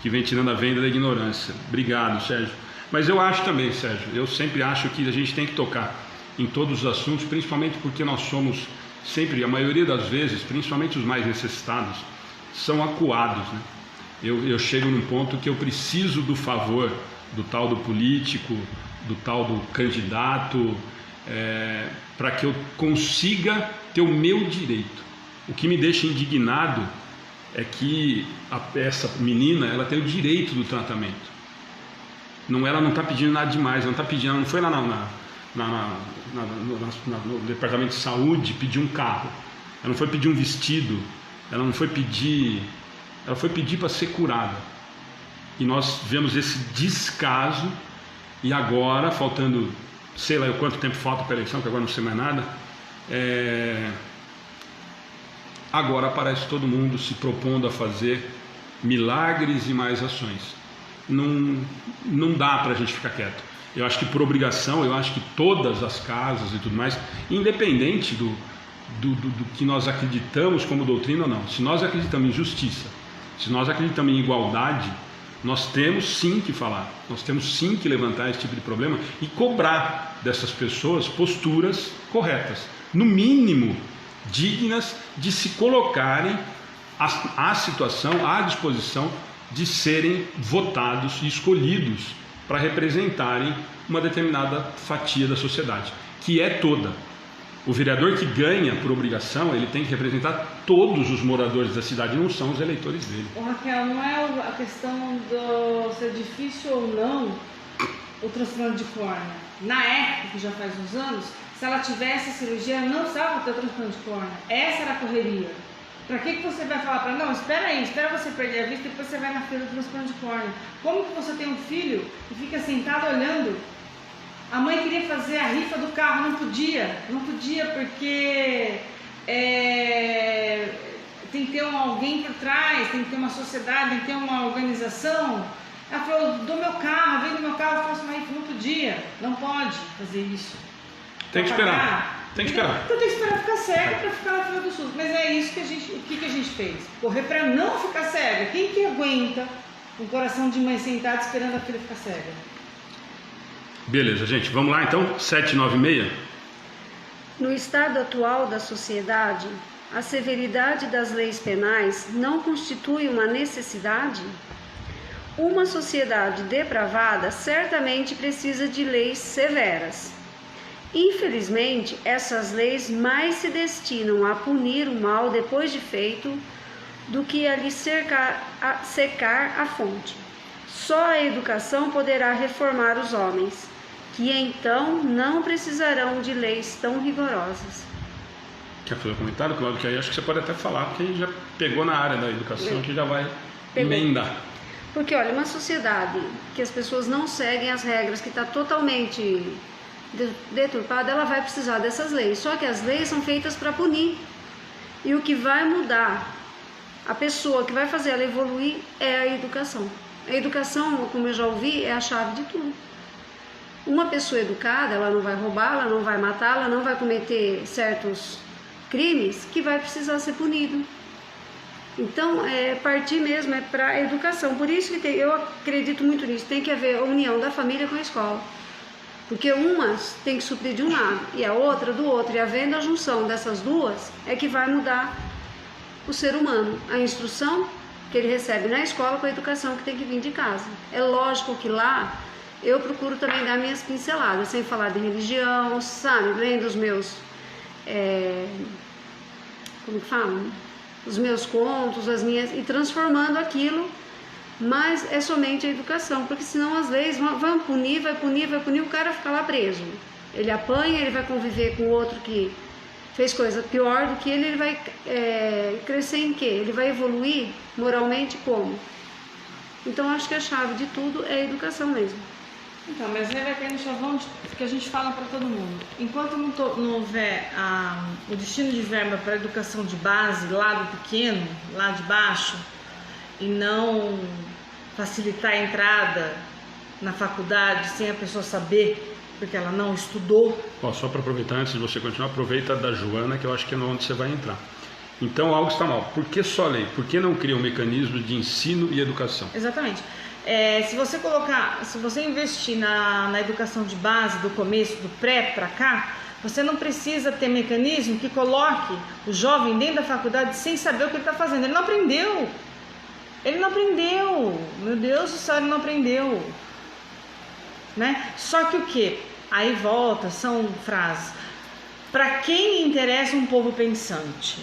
que vem tirando a venda da ignorância. Obrigado, Sérgio. Mas eu acho também, Sérgio, eu sempre acho que a gente tem que tocar em todos os assuntos, principalmente porque nós somos sempre, a maioria das vezes, principalmente os mais necessitados, são acuados, né? Eu chego num ponto que eu preciso do favor do tal do político, do tal do candidato, para que eu consiga ter o meu direito. O que me deixa indignado é que essa menina, ela tem o direito do tratamento. Ela não está pedindo nada demais, ela não foi lá no departamento de saúde pedir um carro, ela não foi pedir um vestido, ela foi pedir para ser curada. E nós vemos esse descaso, e agora, faltando, sei lá quanto tempo falta para a eleição, que agora não sei mais nada, agora aparece todo mundo se propondo a fazer milagres e mais ações. Não dá para a gente ficar quieto. Eu acho que por obrigação, eu acho que todas as casas e tudo mais, independente do que nós acreditamos como doutrina ou não, se nós acreditamos em justiça, se nós acreditamos em igualdade, nós temos sim que falar, nós temos sim que levantar esse tipo de problema e cobrar dessas pessoas posturas corretas, no mínimo dignas de se colocarem à situação, à disposição de serem votados e escolhidos para representarem uma determinada fatia da sociedade, que é toda. O vereador que ganha por obrigação, ele tem que representar todos os moradores da cidade, não são os eleitores dele. Raquel, não é a questão do ser difícil ou não o transplante de córnea. Na época, que já faz uns anos, se ela tivesse cirurgia, ela não precisava ter o transplante de córnea. Essa era a correria. Para que você vai falar para ela? Não, espera você perder a vista e depois você vai na feira do transplante de córnea. Como que você tem um filho e fica sentado olhando? A mãe queria fazer a rifa do carro, não podia porque tem que ter alguém por trás, tem que ter uma sociedade, tem que ter uma organização. Ela falou, do meu carro, vem do meu carro. Eu falei assim, mas não podia, não pode fazer isso. Tem que esperar. Tem que esperar. Então tem que esperar ficar cega para ficar na fila do SUS. Mas é isso que o que a gente fez? Correr para não ficar cega. Quem que aguenta um coração de mãe sentado esperando a filha ficar cega? Beleza, gente. Vamos lá então, 796. No estado atual da sociedade, a severidade das leis penais não constitui uma necessidade? Uma sociedade depravada certamente precisa de leis severas. Infelizmente, essas leis mais se destinam a punir o mal depois de feito do que a lhe secar a fonte. Só a educação poderá reformar os homens, que então não precisarão de leis tão rigorosas. Quer fazer um comentário, Cláudio? Que aí acho que você pode até falar, porque aí já pegou na área da educação, que já vai emendar. Porque, olha, uma sociedade que as pessoas não seguem as regras, que está totalmente deturpada, ela vai precisar dessas leis. Só que as leis são feitas para punir. E o que vai mudar a pessoa, que vai fazer ela evoluir, é a educação. A educação, como eu já ouvi, é a chave de tudo. Uma pessoa educada, ela não vai roubar, ela não vai matar, ela não vai cometer certos crimes que vai precisar ser punido. Então, partir mesmo é para a educação. Por isso que eu acredito muito nisso. Tem que haver a união da família com a escola. Porque umas tem que suprir de um lado e a outra do outro. E havendo a junção dessas duas, é que vai mudar o ser humano. A instrução que ele recebe na escola com a educação que tem que vir de casa. É lógico que lá eu procuro também dar minhas pinceladas, sem falar de religião, sabe? Lendo os meus... como que fala? Os meus contos, as minhas... E transformando aquilo, mas é somente a educação, porque senão as leis vão punir, vai punir, o cara fica lá preso. Ele apanha, ele vai conviver com outro que fez coisa pior do que ele vai crescer em quê? Ele vai evoluir moralmente como? Então acho que a chave de tudo é a educação mesmo. Então, mas aí vai ter um chavão que a gente fala para todo mundo. Enquanto não houver o destino de verba para a educação de base, lá do pequeno, lá de baixo, e não facilitar a entrada na faculdade sem a pessoa saber, porque ela não estudou. Só para aproveitar, antes de você continuar, aproveita da Joana, que eu acho que é onde você vai entrar. Então algo está mal. Por que só lei? Por que não cria um mecanismo de ensino e educação? Exatamente. Se você investir na educação de base, do começo, do pré para cá, você não precisa ter mecanismo que coloque o jovem dentro da faculdade sem saber o que ele está fazendo. Ele não aprendeu. Meu Deus do céu, ele não aprendeu. Né? Só que o que? Aí volta, são frases. Para quem interessa um povo pensante?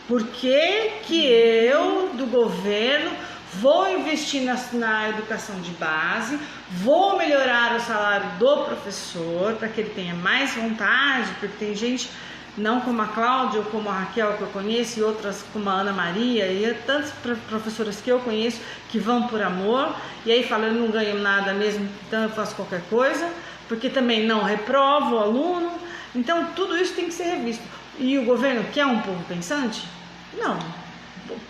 Por que eu, do governo, vou investir na educação de base, vou melhorar o salário do professor para que ele tenha mais vontade, porque tem gente, não como a Cláudia ou como a Raquel que eu conheço, e outras como a Ana Maria, e tantas professoras que eu conheço que vão por amor, e aí falam, eu não ganho nada mesmo, então eu faço qualquer coisa, porque também não reprovo o aluno. Então tudo isso tem que ser revisto. E o governo quer um povo pensante? Não.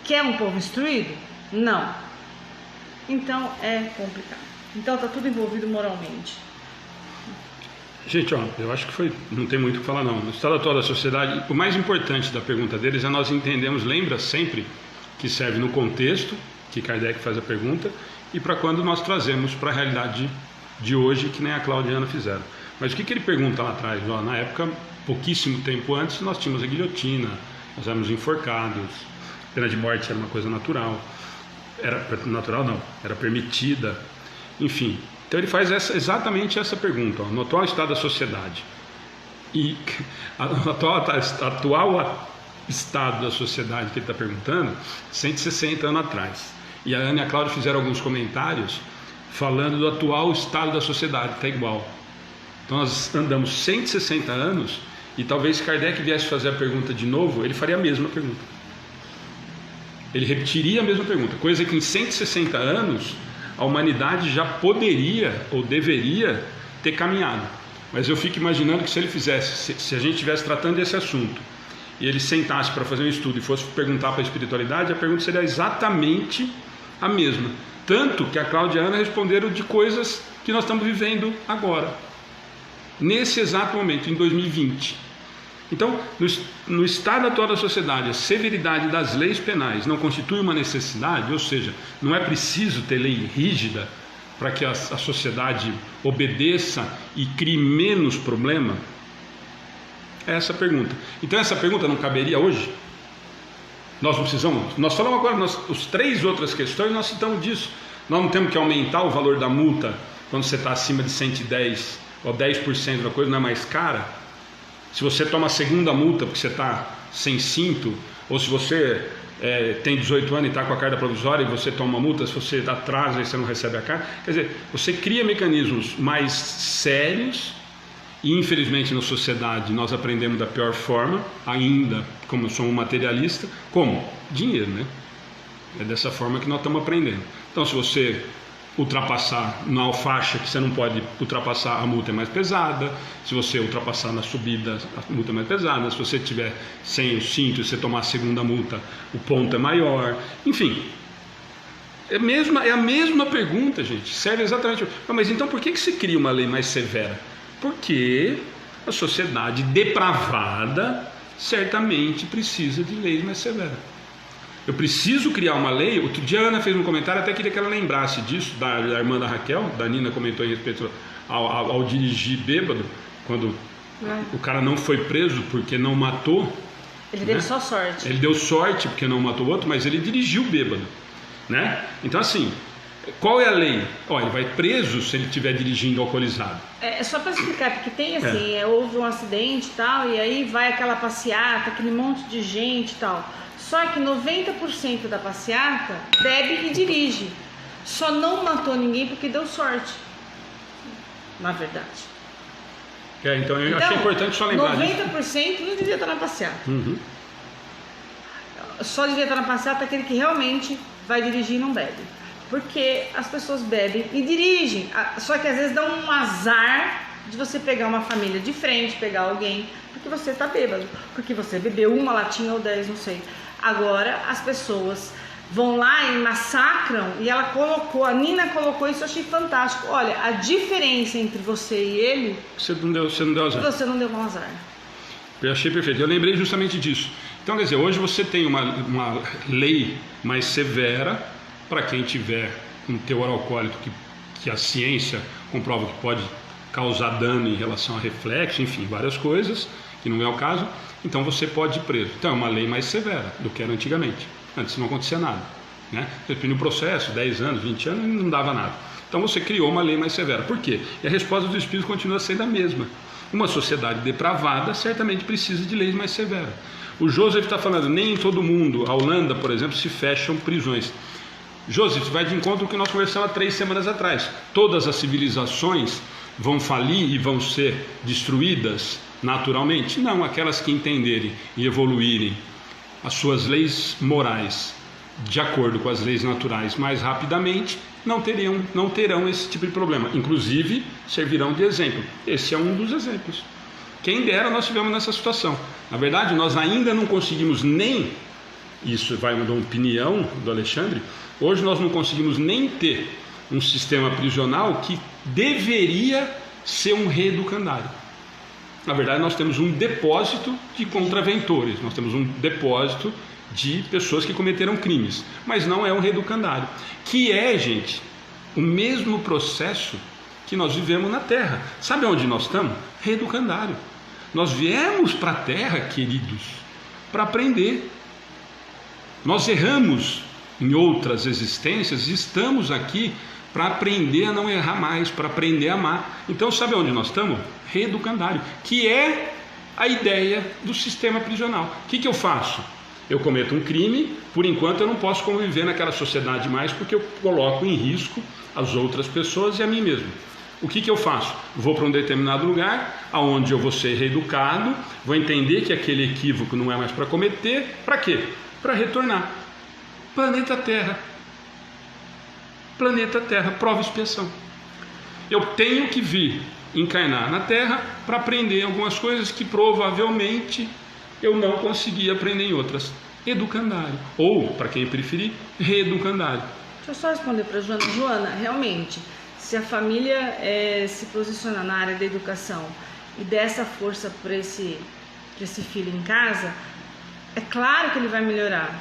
Quer um povo instruído? Não. Então é complicado. Então está tudo envolvido moralmente. Gente, eu acho que não tem muito o que falar não. No estado atual da sociedade, o mais importante da pergunta deles é nós entendemos, lembra sempre que serve no contexto que Kardec faz a pergunta e para quando nós trazemos para a realidade de hoje, que nem a Cláudia e a Ana fizeram. Mas o que ele pergunta lá atrás? Na época, pouquíssimo tempo antes, nós tínhamos a guilhotina, nós éramos enforcados, a pena de morte era uma coisa natural. Era permitida, enfim. Então ele faz exatamente essa pergunta, no atual estado da sociedade. E o atual estado da sociedade que ele está perguntando, 160 anos atrás. E a Ana e a Cláudia fizeram alguns comentários falando do atual estado da sociedade, está igual. Então nós andamos 160 anos e talvez se Kardec viesse fazer a pergunta de novo, ele faria a mesma pergunta. Ele repetiria a mesma pergunta, coisa que em 160 anos a humanidade já poderia ou deveria ter caminhado. Mas eu fico imaginando que se ele fizesse, se a gente estivesse tratando desse assunto e ele sentasse para fazer um estudo e fosse perguntar para a espiritualidade, a pergunta seria exatamente a mesma. Tanto que a Cláudia e a Ana responderam de coisas que nós estamos vivendo agora, nesse exato momento, em 2020. Então, no estado atual da sociedade, a severidade das leis penais não constitui uma necessidade, ou seja, não é preciso ter lei rígida para que a sociedade obedeça e crie menos problema? É essa a pergunta. Então essa pergunta não caberia hoje? Nós não precisamos, nós falamos agora, os 3 outras questões nós citamos disso. Nós não temos que aumentar o valor da multa quando você está acima de 110 ou 10% da coisa, não é mais cara? Se você toma a segunda multa porque você está sem cinto, ou se você tem 18 anos e está com a carta provisória e você toma uma multa, se você atrasa e você não recebe a carta, quer dizer, você cria mecanismos mais sérios. E infelizmente na sociedade nós aprendemos da pior forma, ainda como somos materialistas, como? Dinheiro, né? É dessa forma que nós estamos aprendendo. Então se você ultrapassar na faixa que você não pode ultrapassar, a multa é mais pesada. Se você ultrapassar na subida, a multa é mais pesada. Se você tiver sem o cinto e você tomar a segunda multa, o ponto é maior. Enfim, é a mesma pergunta, gente. Serve exatamente. Mas então por que se cria uma lei mais severa? Porque a sociedade depravada certamente precisa de leis mais severas. Eu preciso criar uma lei. Outro dia a Ana fez um comentário, até queria que ela lembrasse disso, da irmã da Raquel, da Nina comentou a respeito ao dirigir bêbado, quando o cara não foi preso porque não matou. Ele teve só sorte. Ele deu sorte porque não matou o outro, mas ele dirigiu bêbado, né? Então assim, qual é a lei? Ele vai preso se ele estiver dirigindo alcoolizado. É só para explicar, porque tem assim, houve um acidente e tal, e aí vai aquela passeata, aquele monte de gente e tal. Só que 90% da passeata bebe e dirige. Só não matou ninguém porque deu sorte, na verdade. Então eu achei importante só lembrar 90% não devia estar na passeata. Só devia estar na passeata aquele que realmente vai dirigir e não bebe. Porque as pessoas bebem e dirigem, só que às vezes dá um azar de você pegar uma família de frente, pegar alguém, porque você está bêbado, porque você bebeu uma latinha ou 10, não sei. Agora as pessoas vão lá e massacram, e a Nina colocou isso, eu achei fantástico. Olha, a diferença entre você e ele, você não deu azar. Você não deu um azar. Eu achei perfeito, eu lembrei justamente disso. Então quer dizer, hoje você tem uma lei mais severa para quem tiver um teor alcoólico que a ciência comprova que pode causar dano em relação a reflexo, enfim, várias coisas, que não é o caso, então você pode ir preso. Então é uma lei mais severa do que era antigamente. Antes não acontecia nada, né? Depende do processo, 10 anos, 20 anos, não dava nada. Então você criou uma lei mais severa. Por quê? E a resposta do Espírito continua sendo a mesma. Uma sociedade depravada certamente precisa de leis mais severas. O Joseph está falando, nem em todo mundo, a Holanda, por exemplo, se fecham prisões. Joseph, vai de encontro ao que nós conversamos há 3 semanas atrás. Todas as civilizações vão falir e vão ser destruídas naturalmente? Não, aquelas que entenderem e evoluírem as suas leis morais de acordo com as leis naturais mais rapidamente, não terão esse tipo de problema. Inclusive, servirão de exemplo. Esse é um dos exemplos. Quem dera nós estivemos nessa situação. Na verdade, nós ainda não conseguimos nem, isso vai mudar uma opinião do Alexandre, hoje nós não conseguimos nem ter um sistema prisional que deveria ser um reeducandário. Na verdade, nós temos um depósito de contraventores, nós temos um depósito de pessoas que cometeram crimes, mas não é um reeducandário, que é, gente, o mesmo processo que nós vivemos na Terra. Sabe onde nós estamos? Reeducandário. Nós viemos para a Terra, queridos, para aprender. Nós erramos em outras existências e estamos aqui para aprender a não errar mais, para aprender a amar. Então, sabe onde nós estamos? Reeducandário, que é a ideia do sistema prisional. O que eu faço? Eu cometo um crime, por enquanto eu não posso conviver naquela sociedade mais, porque eu coloco em risco as outras pessoas e a mim mesmo. O que eu faço? Vou para um determinado lugar, onde eu vou ser reeducado, vou entender que aquele equívoco não é mais para cometer. Para quê? Para retornar. Planeta Terra. Planeta Terra, prova e expiação. Eu tenho que vir encarnar na Terra para aprender algumas coisas que provavelmente eu não consegui aprender em outras. Educandário. Ou, para quem preferir, reeducandário. Deixa eu só responder para a Joana. Joana, realmente, se a família se posiciona na área da educação e der essa força para esse filho em casa, é claro que ele vai melhorar.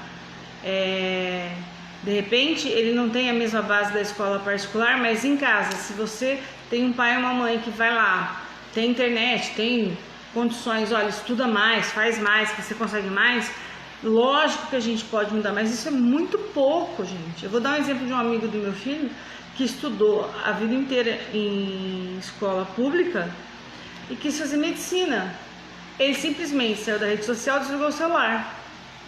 De repente, ele não tem a mesma base da escola particular, mas em casa, se você tem um pai e uma mãe que vai lá, tem internet, tem condições, olha, estuda mais, faz mais, que você consegue mais, lógico que a gente pode mudar, mas isso é muito pouco, gente. Eu vou dar um exemplo de um amigo do meu filho que estudou a vida inteira em escola pública e quis fazer medicina. Ele simplesmente saiu da rede social, desligou o celular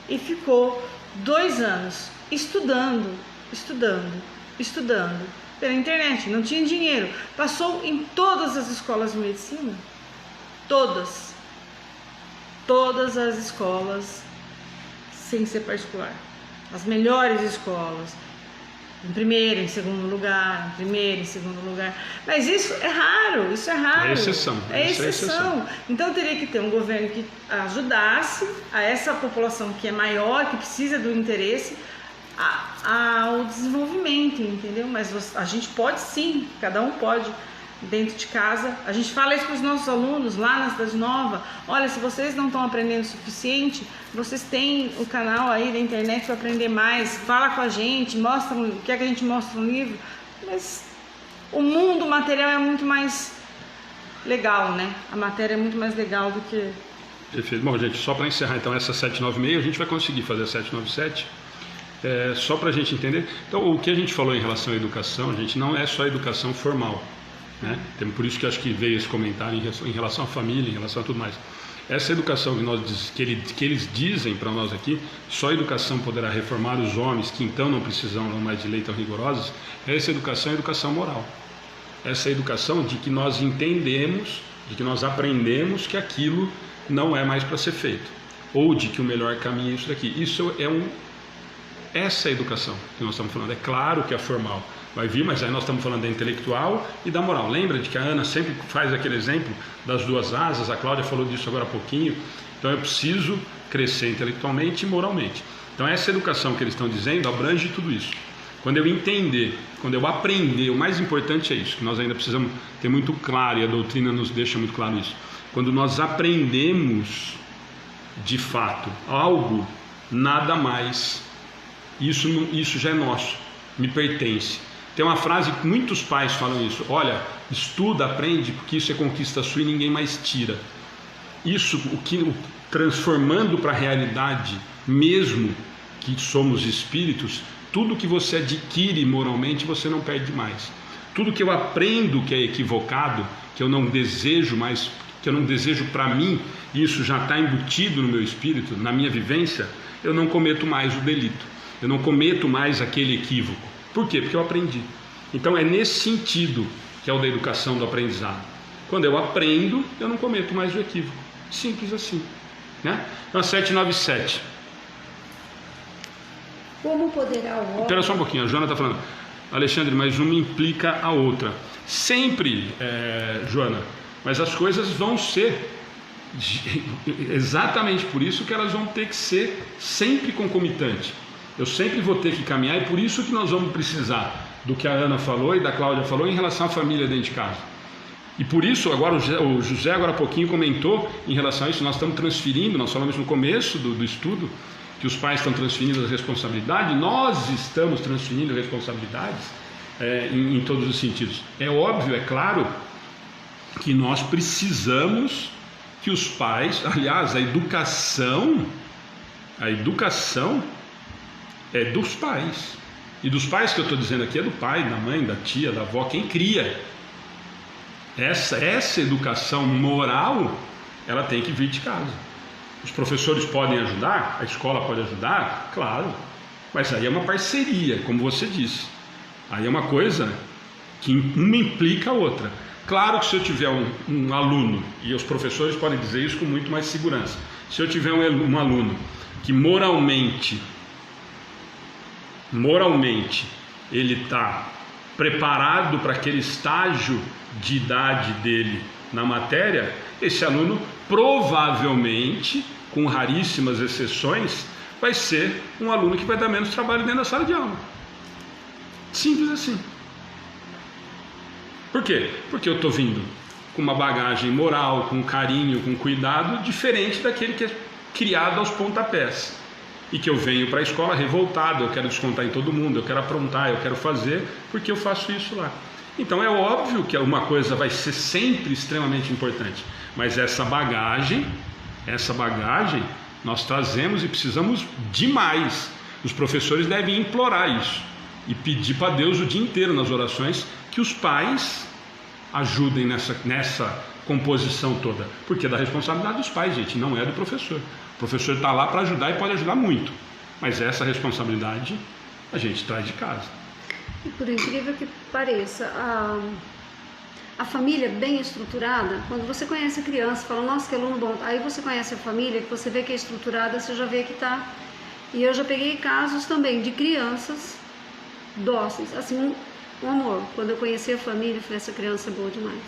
e ficou 2 anos estudando pela internet, não tinha dinheiro, passou em todas as escolas de medicina, todas as escolas, sem ser particular, as melhores escolas, em primeiro, em segundo lugar, mas isso é raro. É exceção. É exceção. Então teria que ter um governo que ajudasse a essa população que é maior, que precisa do interesse, ao desenvolvimento, entendeu? Mas a gente pode sim, cada um pode, dentro de casa. A gente fala isso para os nossos alunos lá na Cidade Nova: olha, se vocês não estão aprendendo o suficiente, vocês têm o canal aí da internet para aprender mais, fala com a gente, mostra o que é que a gente mostra no livro. Mas o mundo material é muito mais legal, né? A matéria é muito mais legal do que... Perfeito. Bom, gente, só para encerrar então essa 796, a gente vai conseguir fazer a 797. Só para a gente entender. Então, o que a gente falou em relação à educação, gente, não é só educação formal, né? Por isso que acho que veio esse comentário em relação à família, em relação a tudo mais. Essa educação que eles dizem para nós aqui, só a educação poderá reformar os homens, que então não precisam mais de leis tão rigorosas. Essa educação é educação moral. Essa educação de que nós entendemos, de que nós aprendemos que aquilo não é mais para ser feito, ou de que o melhor caminho é isso daqui. Essa é a educação que nós estamos falando. É claro que é formal, vai vir, mas aí nós estamos falando da intelectual e da moral. Lembra de que a Ana sempre faz aquele exemplo das 2 asas, a Cláudia falou disso agora há pouquinho. Então eu preciso crescer intelectualmente e moralmente. Então essa educação que eles estão dizendo abrange tudo isso. Quando eu entender, quando eu aprender, o mais importante é isso, que nós ainda precisamos ter muito claro, e a doutrina nos deixa muito claro isso. Quando nós aprendemos de fato algo, nada mais, isso já é nosso, me pertence. Tem uma frase que muitos pais falam isso: olha, estuda, aprende, porque isso é conquista sua e ninguém mais tira. Isso, transformando para a realidade, mesmo que somos espíritos, tudo que você adquire moralmente você não perde mais. Tudo que eu aprendo que é equivocado, que eu não desejo mais, que eu não desejo para mim, isso já está embutido no meu espírito, na minha vivência, eu não cometo mais o delito. Eu não cometo mais aquele equívoco. Por quê? Porque eu aprendi. Então é nesse sentido que é o da educação do aprendizado. Quando eu aprendo, eu não cometo mais o equívoco. Simples assim, né? Então, 797. Como poderá o homem... Espera só um pouquinho, a Joana está falando: Alexandre, mas uma implica a outra. Sempre, Joana, mas as coisas vão ser exatamente por isso que elas vão ter que ser sempre concomitantes. Eu sempre vou ter que caminhar, e por isso que nós vamos precisar do que a Ana falou e da Cláudia falou em relação à família dentro de casa. E por isso, agora o José agora há pouquinho comentou em relação a isso. Nós estamos transferindo, nós falamos no começo do estudo, que os pais estão transferindo as responsabilidades, nós estamos transferindo responsabilidades em todos os sentidos. É óbvio, é claro, que nós precisamos que os pais, aliás, a educação é dos pais. E dos pais que eu estou dizendo aqui é do pai, da mãe, da tia, da avó, quem cria. Essa educação moral, ela tem que vir de casa. Os professores podem ajudar, a escola pode ajudar, claro, mas aí é uma parceria, como você disse. Aí é uma coisa que uma implica a outra. Claro que se eu tiver um aluno, e os professores podem dizer isso com muito mais segurança, se eu tiver um aluno que moralmente ele está preparado para aquele estágio de idade dele na matéria, esse aluno provavelmente, com raríssimas exceções, vai ser um aluno que vai dar menos trabalho dentro da sala de aula. Simples assim. Por quê? Porque eu estou vindo com uma bagagem moral, com carinho, com cuidado, diferente daquele que é criado aos pontapés. E que eu venho para a escola revoltado, eu quero descontar em todo mundo, eu quero aprontar, eu quero fazer, porque eu faço isso lá. Então é óbvio que uma coisa vai ser sempre extremamente importante, mas essa bagagem nós trazemos e precisamos demais. Os professores devem implorar isso e pedir para Deus o dia inteiro nas orações que os pais ajudem nessa composição toda, porque é da responsabilidade dos pais, gente, não é do professor. O professor está lá para ajudar e pode ajudar muito, mas essa responsabilidade a gente traz de casa. E por incrível que pareça, a família bem estruturada, quando você conhece a criança, fala, nossa, que aluno bom, aí você conhece a família, que você vê que é estruturada, você já vê que está. E eu já peguei casos também de crianças dóceis, assim, um amor. Quando eu conheci a família, eu falei, essa criança é boa demais.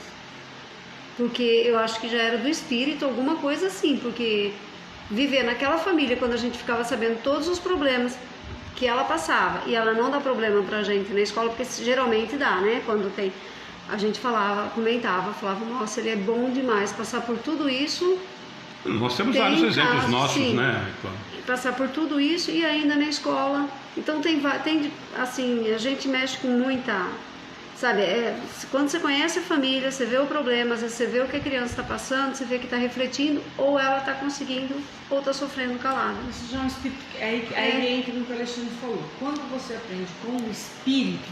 Porque eu acho que já era do espírito, alguma coisa assim, porque viver naquela família, quando a gente ficava sabendo todos os problemas que ela passava, e ela não dá problema pra gente na escola, porque geralmente dá, né? Quando tem, a gente falava, falava, nossa, ele é bom demais, passar por tudo isso. Nós temos vários exemplos nossos, sim, né? Passar por tudo isso e ainda na escola. Então tem assim, a gente mexe com muita, sabe, quando você conhece a família, você vê o problema, às vezes você vê o que a criança está passando, você vê que está refletindo, ou ela está conseguindo, ou está sofrendo calada. Isso já é um espírito, aí entra no que o Alexandre falou. Quando você aprende com o espírito,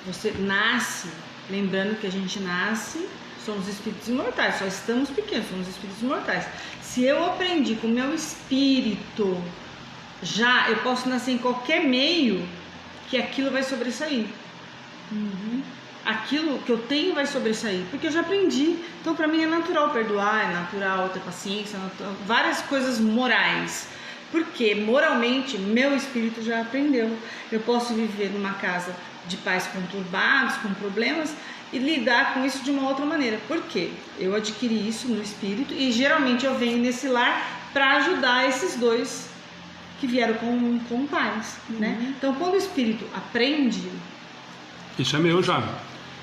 você nasce, lembrando que a gente nasce, somos espíritos imortais, só estamos pequenos, somos espíritos imortais. Se eu aprendi com o meu espírito, já eu posso nascer em qualquer meio que aquilo vai sobressair. Aquilo que eu tenho vai sobressair, porque eu já aprendi. Então para mim é natural perdoar, é natural ter paciência, várias coisas morais, porque moralmente meu espírito já aprendeu. Eu posso viver numa casa de pais conturbados, com problemas, e lidar com isso de uma outra maneira. Por quê? Eu adquiri isso no espírito e geralmente eu venho nesse lar para ajudar esses dois que vieram com pais, né? Então quando o espírito aprende, isso é meu já.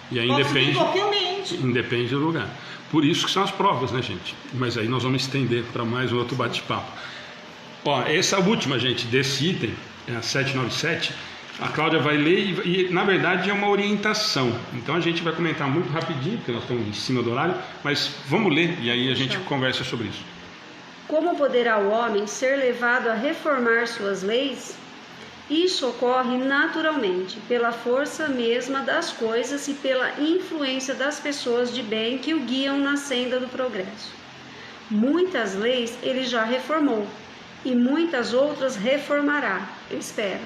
E aí independe do lugar. Por isso que são as provas, né, gente? Mas aí nós vamos estender para mais um outro bate-papo. Ó, essa última, gente, desse item, é a 797, a Cláudia vai ler e na verdade é uma orientação. Então a gente vai comentar muito rapidinho, porque nós estamos em cima do horário, mas vamos ler e aí a gente conversa sobre isso. Como poderá o homem ser levado a reformar suas leis? Isso ocorre naturalmente, pela força mesma das coisas e pela influência das pessoas de bem que o guiam na senda do progresso. Muitas leis ele já reformou, e muitas outras reformará, eu espero.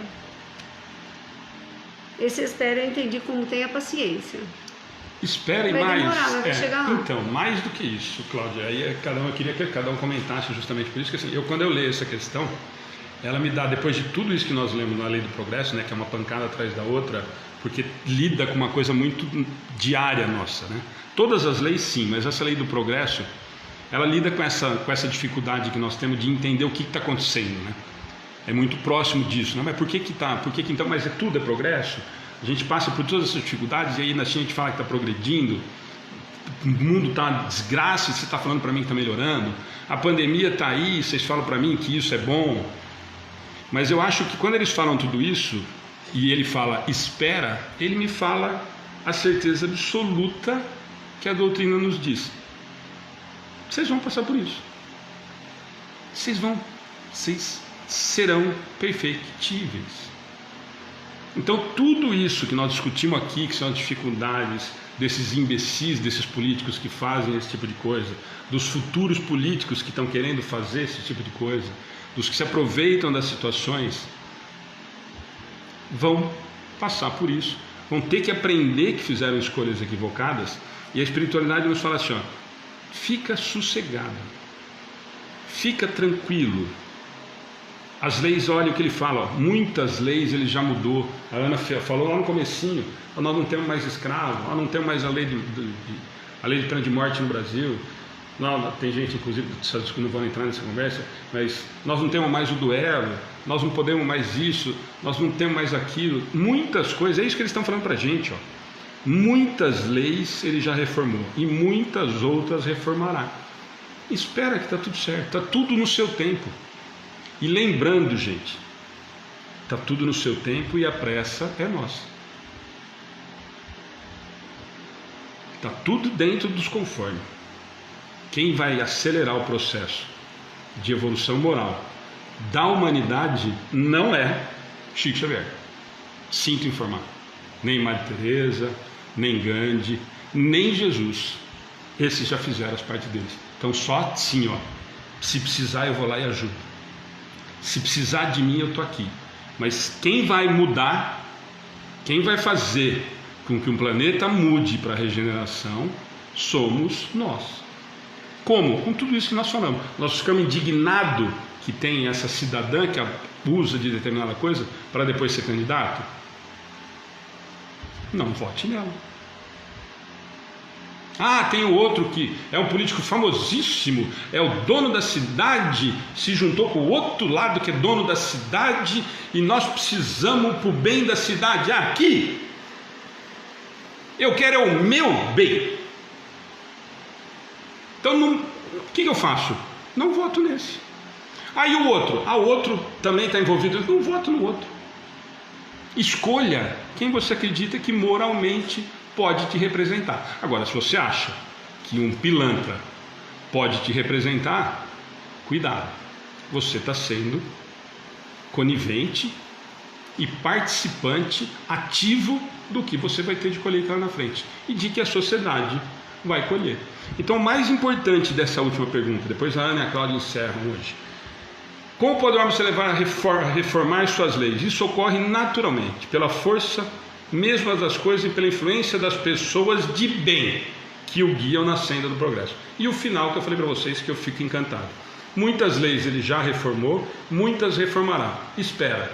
Esse espero eu entendi como tenha paciência. Espera e vai mais. Demorar, mas vai chegar lá. Então, mais do que isso, Cláudia, aí eu queria que cada um comentasse justamente por isso, que assim, quando eu leio essa questão, ela me dá, depois de tudo isso que nós lemos na Lei do Progresso, né, que é uma pancada atrás da outra, porque lida com uma coisa muito diária nossa, né? Todas as leis sim, mas essa Lei do Progresso, ela lida com essa dificuldade que nós temos de entender o que está acontecendo, né? É muito próximo disso, né? Mas por que então, mas tudo é progresso? A gente passa por todas essas dificuldades e aí a gente fala que está progredindo, o mundo está uma desgraça e você está falando para mim que está melhorando, a pandemia está aí, vocês falam para mim que isso é bom. Mas eu acho que quando eles falam tudo isso e ele fala espera, ele me fala a certeza absoluta que a doutrina nos diz. Vocês vão passar por isso. Vocês serão perfeitíveis. Então tudo isso que nós discutimos aqui, que são as dificuldades desses imbecis, desses políticos que fazem esse tipo de coisa, dos futuros políticos que estão querendo fazer esse tipo de coisa, dos que se aproveitam das situações, vão passar por isso, vão ter que aprender que fizeram escolhas equivocadas. E a espiritualidade nos fala assim, ó, fica sossegado, fica tranquilo. As leis, olha o que ele fala, ó, muitas leis ele já mudou. A Ana falou lá no comecinho, nós não temos mais escravo, nós não temos mais a lei de pena de morte no Brasil. Não, tem gente, inclusive, que não vão entrar nessa conversa, mas nós não temos mais o duelo, nós não podemos mais isso, nós não temos mais aquilo. Muitas coisas, é isso que eles estão falando para a gente, ó. Muitas leis ele já reformou e muitas outras reformará. Espera que está tudo certo, está tudo no seu tempo. E lembrando, gente, está tudo no seu tempo e a pressa é nossa. Está tudo dentro dos conformes. Quem vai acelerar o processo de evolução moral da humanidade não é Chico Xavier. Sinto informar. Nem Madre Teresa, nem Gandhi, nem Jesus. Esses já fizeram as partes deles. Então só assim, ó. Se precisar eu vou lá e ajudo. Se precisar de mim eu estou aqui. Mas quem vai mudar, quem vai fazer com que um planeta mude para a regeneração, somos nós. Como? Com tudo isso que nós falamos. Nós ficamos indignados que tem essa cidadã que abusa de determinada coisa para depois ser candidato? Não vote nela. Ah, tem o outro que é um político famosíssimo, é o dono da cidade, se juntou com o outro lado que é dono da cidade e nós precisamos para o bem da cidade. Aqui eu quero é o meu bem. Então, o que eu faço? Não voto nesse. Aí o outro, o outro também está envolvido, não voto no outro. Escolha quem você acredita que moralmente pode te representar. Agora, se você acha que um pilantra pode te representar, cuidado, você está sendo conivente e participante ativo do que você vai ter de colheita lá na frente e de que a sociedade vai colher. Então, o mais importante dessa última pergunta, depois a Ana e a Cláudia encerram hoje. Como poderemos levar a reformar suas leis? Isso ocorre naturalmente, pela força mesmo das coisas e pela influência das pessoas de bem que o guiam na senda do progresso. E o final que eu falei para vocês, que eu fico encantado. Muitas leis ele já reformou, muitas reformará. Espera.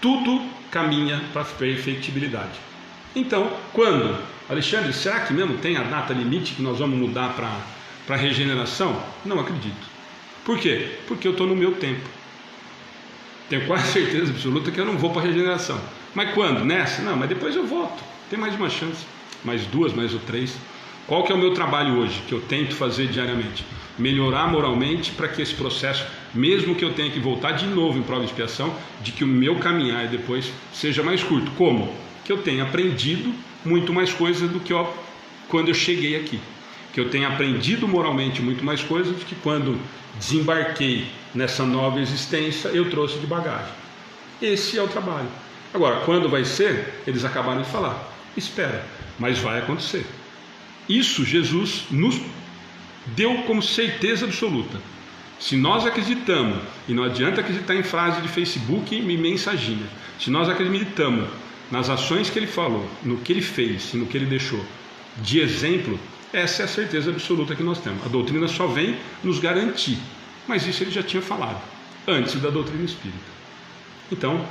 Tudo caminha para a perfeitibilidade. Então, quando? Alexandre, será que mesmo tem a data limite que nós vamos mudar para a regeneração? Não acredito. Por quê? Porque eu estou no meu tempo. Tenho quase certeza absoluta que eu não vou para a regeneração. Mas quando? Nessa? Não, mas depois eu volto. Tem mais uma chance. Mais duas, mais ou três. Qual que é o meu trabalho hoje, que eu tento fazer diariamente? Melhorar moralmente para que esse processo, mesmo que eu tenha que voltar de novo em prova de expiação, de que o meu caminhar depois seja mais curto. Como? Que eu tenha aprendido muito mais coisas do que quando eu cheguei aqui. Que eu tenha aprendido moralmente muito mais coisas do que quando desembarquei nessa nova existência eu trouxe de bagagem. Esse é o trabalho. Agora, quando vai ser? Eles acabaram de falar. Espera, mas vai acontecer. Isso Jesus nos deu como certeza absoluta. Se nós acreditamos, e não adianta acreditar em frase de Facebook e mensaginha, se nós acreditamos nas ações que ele falou, no que ele fez e no que ele deixou de exemplo, essa é a certeza absoluta que nós temos. A doutrina só vem nos garantir, mas isso ele já tinha falado antes da doutrina espírita. Então,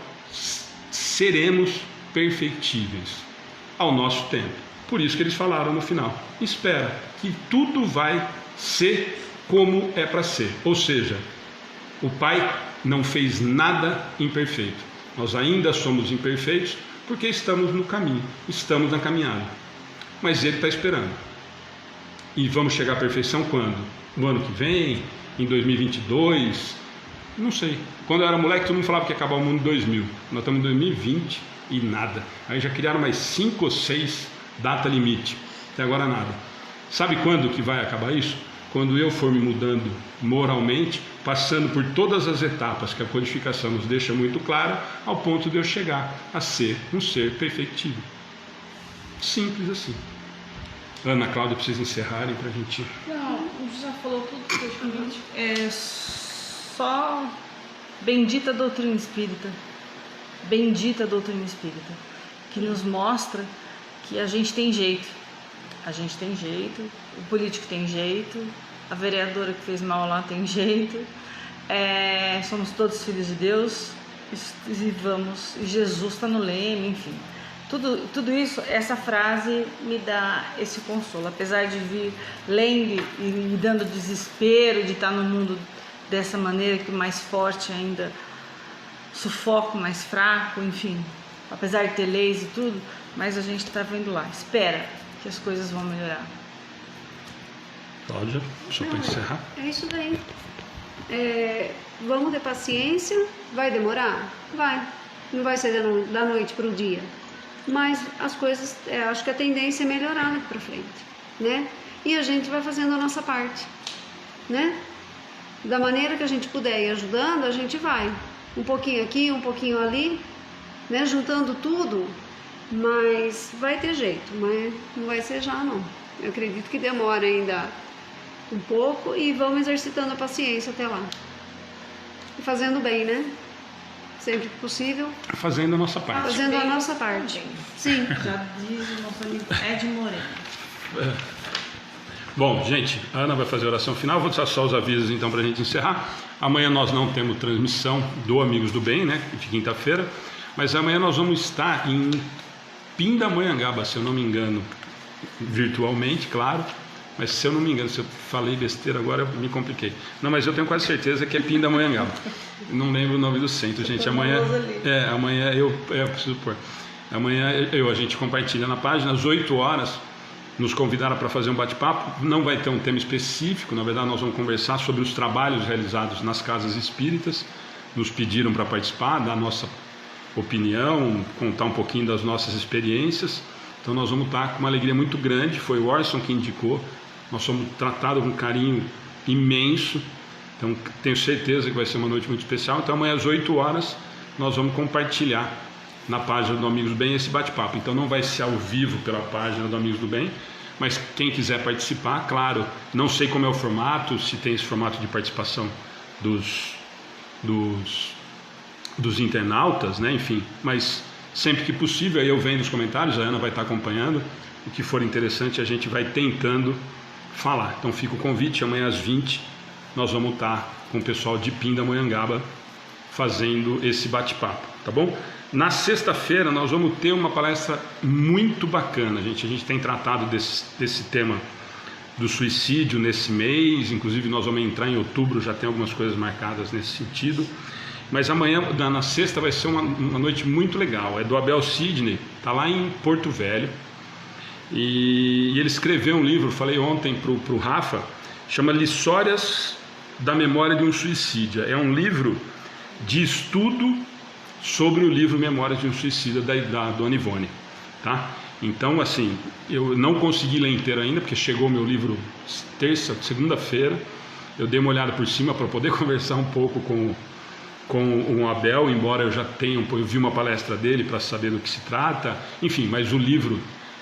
seremos perfeitíveis ao nosso tempo. Por isso que eles falaram no final: espera, que tudo vai ser como é para ser. Ou seja, o Pai não fez nada imperfeito. Nós ainda somos imperfeitos porque estamos no caminho, estamos na caminhada. Mas Ele está esperando. E vamos chegar à perfeição quando? No ano que vem? Em 2022? Não sei. Quando eu era moleque, todo mundo falava que ia acabar o mundo em 2000. Nós estamos em 2020 e nada. Aí já criaram mais 5 ou 6 data limite. Até agora nada. Sabe quando que vai acabar isso? Quando eu for me mudando moralmente, passando por todas as etapas que a codificação nos deixa muito clara, ao ponto de eu chegar a ser um ser perfeitível. Simples assim. Ana Cláudia, precisa encerrarem para a gente... Não, já falou tudo praticamente. É só bendita doutrina espírita. Bendita doutrina espírita. Que nos mostra que a gente tem jeito. A gente tem jeito, o político tem jeito, a vereadora que fez mal lá tem jeito, somos todos filhos de Deus e Jesus está no leme, enfim. Tudo isso, essa frase me dá esse consolo, apesar de vir lendo e me dando desespero de estar no mundo dessa maneira, que o mais forte ainda sufoca o mais fraco, enfim, apesar de ter leis e tudo, mas a gente está vendo lá, espera que as coisas vão melhorar. Cláudia, só para encerrar. É isso daí. Vamos ter paciência, vai demorar? Vai. Não vai ser da noite para o dia. Mas as coisas, acho que a tendência é melhorar daqui para frente, né? E a gente vai fazendo a nossa parte, né? Da maneira que a gente puder ir ajudando, a gente vai. Um pouquinho aqui, um pouquinho ali, né? Juntando tudo, mas vai ter jeito, mas não vai ser já não. Eu acredito que demora ainda um pouco e vamos exercitando a paciência até lá. E fazendo bem, né? Sempre que possível. Fazendo a nossa parte. Fazendo a nossa parte. Sim. Já diz o nosso amigo Ed Moreno. Bom, gente, a Ana vai fazer a oração final. Vou deixar só os avisos então para a gente encerrar. Amanhã nós não temos transmissão do Amigos do Bem, né? De quinta-feira. Mas amanhã nós vamos estar em Pindamonhangaba, se eu não me engano, virtualmente, claro. Mas se eu não me engano, se eu falei besteira agora, eu me compliquei. Não, mas eu tenho quase certeza que é Pindamonhangaba. Não lembro o nome do centro, gente. Amanhã eu preciso pôr. Amanhã a gente compartilha na página, às 8 horas, nos convidaram para fazer um bate-papo. Não vai ter um tema específico, na verdade nós vamos conversar sobre os trabalhos realizados nas casas espíritas. Nos pediram para participar, dar a nossa opinião, contar um pouquinho das nossas experiências. Então nós vamos estar com uma alegria muito grande. Foi o Orson que indicou. Nós somos tratados com um carinho imenso. Então tenho certeza que vai ser uma noite muito especial. Então amanhã às 8 horas nós vamos compartilhar na página do Amigos do Bem esse bate-papo. Então não vai ser ao vivo pela página do Amigos do Bem, mas quem quiser participar, claro, não sei como é o formato, se tem esse formato de participação dos internautas, né? Enfim, mas sempre que possível, aí eu venho nos comentários, a Ana vai estar acompanhando, o que for interessante a gente vai tentando falar. Então fica o convite, amanhã às 20 nós vamos estar com o pessoal de Pindamonhangaba fazendo esse bate-papo, tá bom? Na sexta-feira nós vamos ter uma palestra muito bacana, gente. A gente tem tratado desse tema do suicídio nesse mês, inclusive nós vamos entrar em outubro, já tem algumas coisas marcadas nesse sentido. Mas amanhã, na sexta, vai ser uma noite muito legal. É do Abel Sidney, está lá em Porto Velho. E ele escreveu um livro, falei ontem para o Rafa, chama Lições da Memória de um Suicida. É um livro de estudo sobre o livro Memórias de um Suicida da Dona Ivone, tá? Então, assim, eu não consegui ler inteiro ainda, porque chegou o meu livro segunda-feira. Eu dei uma olhada por cima para poder conversar um pouco com o Abel, embora eu já tenha, eu vi uma palestra dele para saber do que se trata, enfim, mas o livro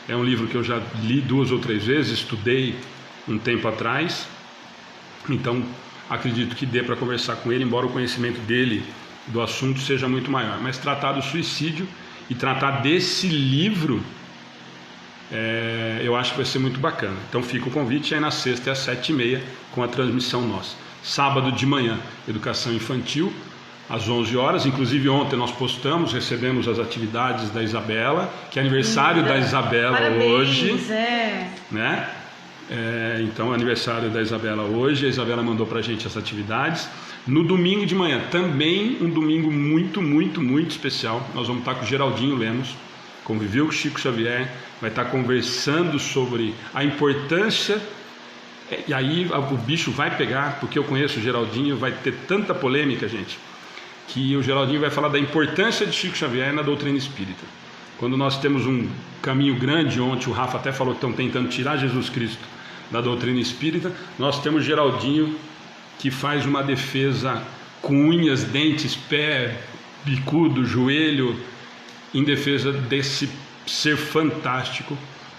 é um livro que eu já li 2 ou 3 vezes, estudei um tempo atrás, então acredito que dê para conversar com ele, embora o conhecimento dele do assunto seja muito maior, mas tratar do suicídio e tratar desse livro, eu acho que vai ser muito bacana. Então fica o convite aí na sexta às 7h30 com a transmissão nossa. Sábado de manhã, educação infantil às 11 horas, inclusive ontem nós recebemos as atividades da Isabela, que é aniversário da Isabela. Parabéns, hoje, né? Então aniversário da Isabela hoje, a Isabela mandou pra gente as atividades. No domingo de manhã, também um domingo muito, muito, muito especial, nós vamos estar com o Geraldinho Lemos, conviveu com o Chico Xavier, vai estar conversando sobre a importância. E aí o bicho vai pegar, porque eu conheço o Geraldinho, vai ter tanta polêmica, gente, que o Geraldinho vai falar da importância de Chico Xavier na doutrina espírita. Quando nós temos um caminho grande, ontem o Rafa até falou que estão tentando tirar Jesus Cristo da doutrina espírita, nós temos Geraldinho que faz uma defesa com unhas, dentes, pé, bicudo, joelho, em defesa desse ser fantástico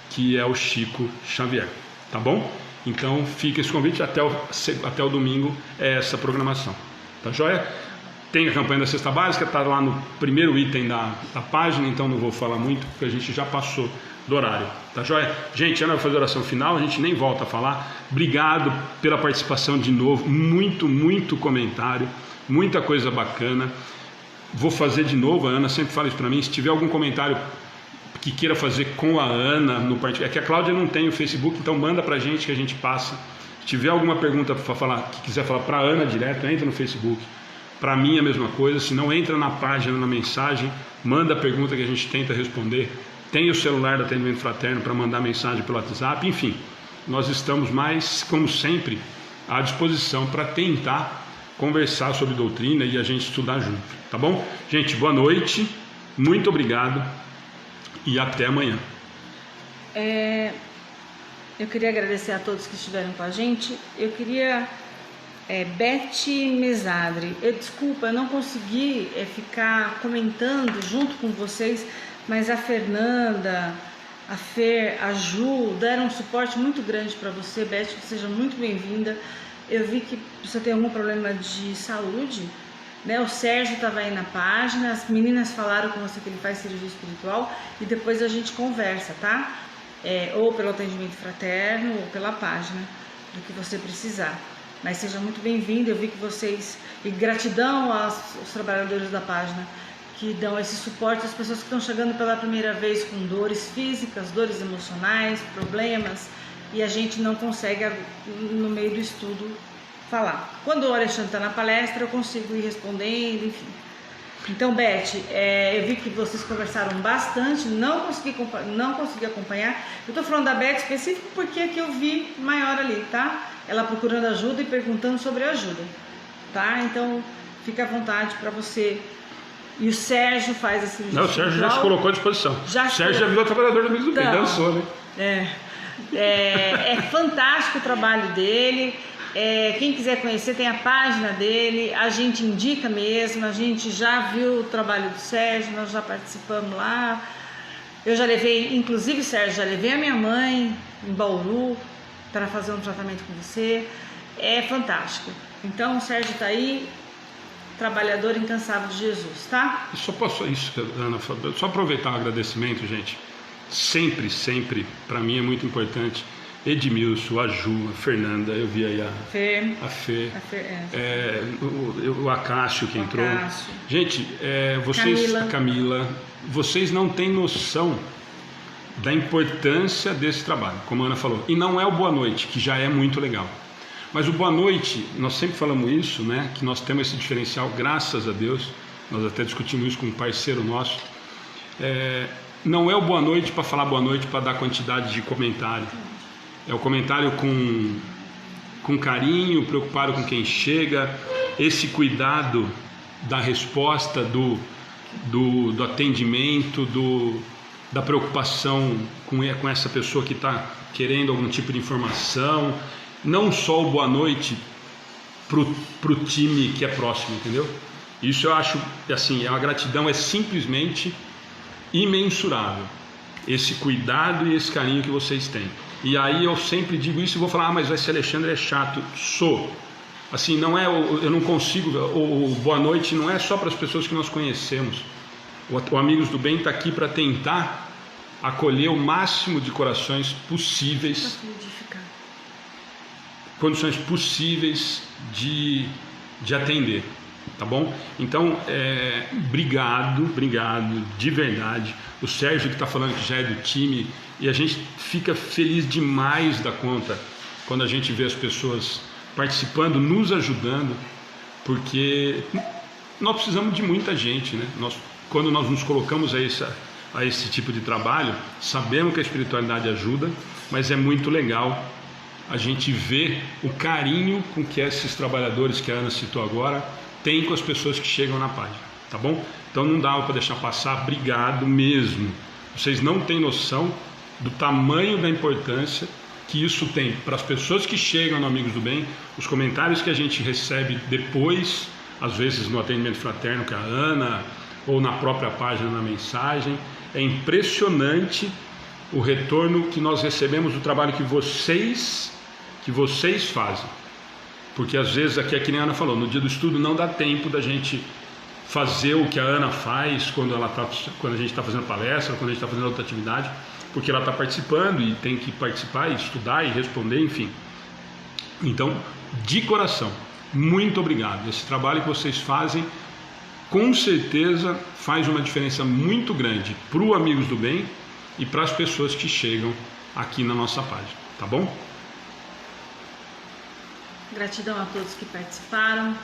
que é o Chico Xavier, tá bom? Então fica esse convite, até o domingo é essa programação, tá joia? Tem a campanha da Cesta Básica, está lá no primeiro item da página, então não vou falar muito, porque a gente já passou do horário, tá joia? Gente, Ana vai fazer a oração final, a gente nem volta a falar. Obrigado pela participação de novo, muito, muito comentário, muita coisa bacana. Vou fazer de novo, a Ana sempre fala isso para mim, se tiver algum comentário que queira fazer com a Ana no particular. É que a Cláudia não tem o Facebook, então manda pra gente que a gente passa. Se tiver alguma pergunta para falar, que quiser falar para a Ana direto, entra no Facebook. Para mim é a mesma coisa. Se não, entra na página, na mensagem, manda a pergunta que a gente tenta responder. Tem o celular do Atendimento Fraterno para mandar mensagem pelo WhatsApp. Enfim, nós estamos mais, como sempre, à disposição para tentar conversar sobre doutrina e a gente estudar junto, tá bom? Gente, boa noite, muito obrigado e até amanhã. Eu queria agradecer a todos que estiveram com a gente. Eu queria... Beth Mesadri, desculpa, eu não consegui ficar comentando junto com vocês, mas a Fernanda, a Fer, a Ju deram um suporte muito grande para você. Beth, seja muito bem-vinda. Eu vi que você tem algum problema de saúde, né? O Sérgio estava aí na página, as meninas falaram com você que ele faz cirurgia espiritual e depois a gente conversa, tá? Ou pelo Atendimento Fraterno ou pela página, do que você precisar. Mas seja muito bem-vindo. Eu vi que vocês, e gratidão aos trabalhadores da página que dão esse suporte às pessoas que estão chegando pela primeira vez com dores físicas, dores emocionais, problemas, e a gente não consegue no meio do estudo falar. Quando o Alexandre está na palestra eu consigo ir respondendo, enfim. Então, Beth, eu vi que vocês conversaram bastante, não consegui acompanhar. Eu estou falando da Beth específico porque é que eu vi maior ali, tá? Ela procurando ajuda e perguntando sobre ajuda, tá? Então, fica à vontade para você. E o Sérgio faz a cirurgia. Não, o Sérgio já se colocou à disposição. O Sérgio já virou trabalhador do Amigos do Bem, dançou, né? É fantástico o trabalho dele. Quem quiser conhecer, tem a página dele, a gente indica mesmo, a gente já viu o trabalho do Sérgio, nós já participamos lá. Eu já levei, inclusive, Sérgio, já levei a minha mãe em Bauru para fazer um tratamento com você. É fantástico. Então o Sérgio está aí, trabalhador incansável de Jesus, tá? Só posso, isso que a Ana falou, só aproveitar o agradecimento, gente. Sempre, para mim é muito importante. Edmilson, a Ju, a Fernanda, eu vi aí a Fê, o Acácio que entrou. Gente, vocês, Camila, vocês não têm noção da importância desse trabalho, como a Ana falou. E não é o boa noite, que já é muito legal. Mas o boa noite, nós sempre falamos isso, né? Que nós temos esse diferencial, graças a Deus. Nós até discutimos isso com um parceiro nosso. Não é o boa noite para falar boa noite, para dar quantidade de comentário. É o comentário com carinho, preocupado com quem chega, esse cuidado da resposta, do atendimento, da preocupação com essa pessoa que está querendo algum tipo de informação. Não só o boa noite pro time que é próximo, entendeu? Isso eu acho, assim, a gratidão é simplesmente imensurável. Esse cuidado e esse carinho que vocês têm. E aí eu sempre digo isso e vou falar, mas esse Alexandre é chato. Sou. Assim, não é, eu não consigo, o boa noite não é só para as pessoas que nós conhecemos. O Amigos do Bem está aqui para tentar acolher o máximo de corações possíveis, condições possíveis de atender, tá bom? Então, obrigado de verdade. O Sérgio que está falando que já é do time, e a gente fica feliz demais da conta quando a gente vê as pessoas participando, nos ajudando, porque nós precisamos de muita gente, né? Quando nós nos colocamos a esse tipo de trabalho, sabemos que a espiritualidade ajuda, mas é muito legal a gente ver o carinho com que esses trabalhadores que a Ana citou agora têm com as pessoas que chegam na página, tá bom? Então não dava para deixar passar, obrigado mesmo. Vocês não têm noção do tamanho da importância que isso tem para as pessoas que chegam no Amigos do Bem, os comentários que a gente recebe depois, às vezes no Atendimento Fraterno com a Ana, ou na própria página, na mensagem. É impressionante o retorno que nós recebemos do trabalho que vocês fazem. Porque às vezes, aqui é que nem a Ana falou, no dia do estudo não dá tempo da gente fazer o que a Ana faz quando a gente está fazendo palestra, quando a gente está fazendo outra atividade, porque ela está participando e tem que participar e estudar e responder, enfim. Então, de coração, muito obrigado. Esse trabalho que vocês fazem, com certeza, faz uma diferença muito grande para o Amigos do Bem e para as pessoas que chegam aqui na nossa página, tá bom? Gratidão a todos que participaram,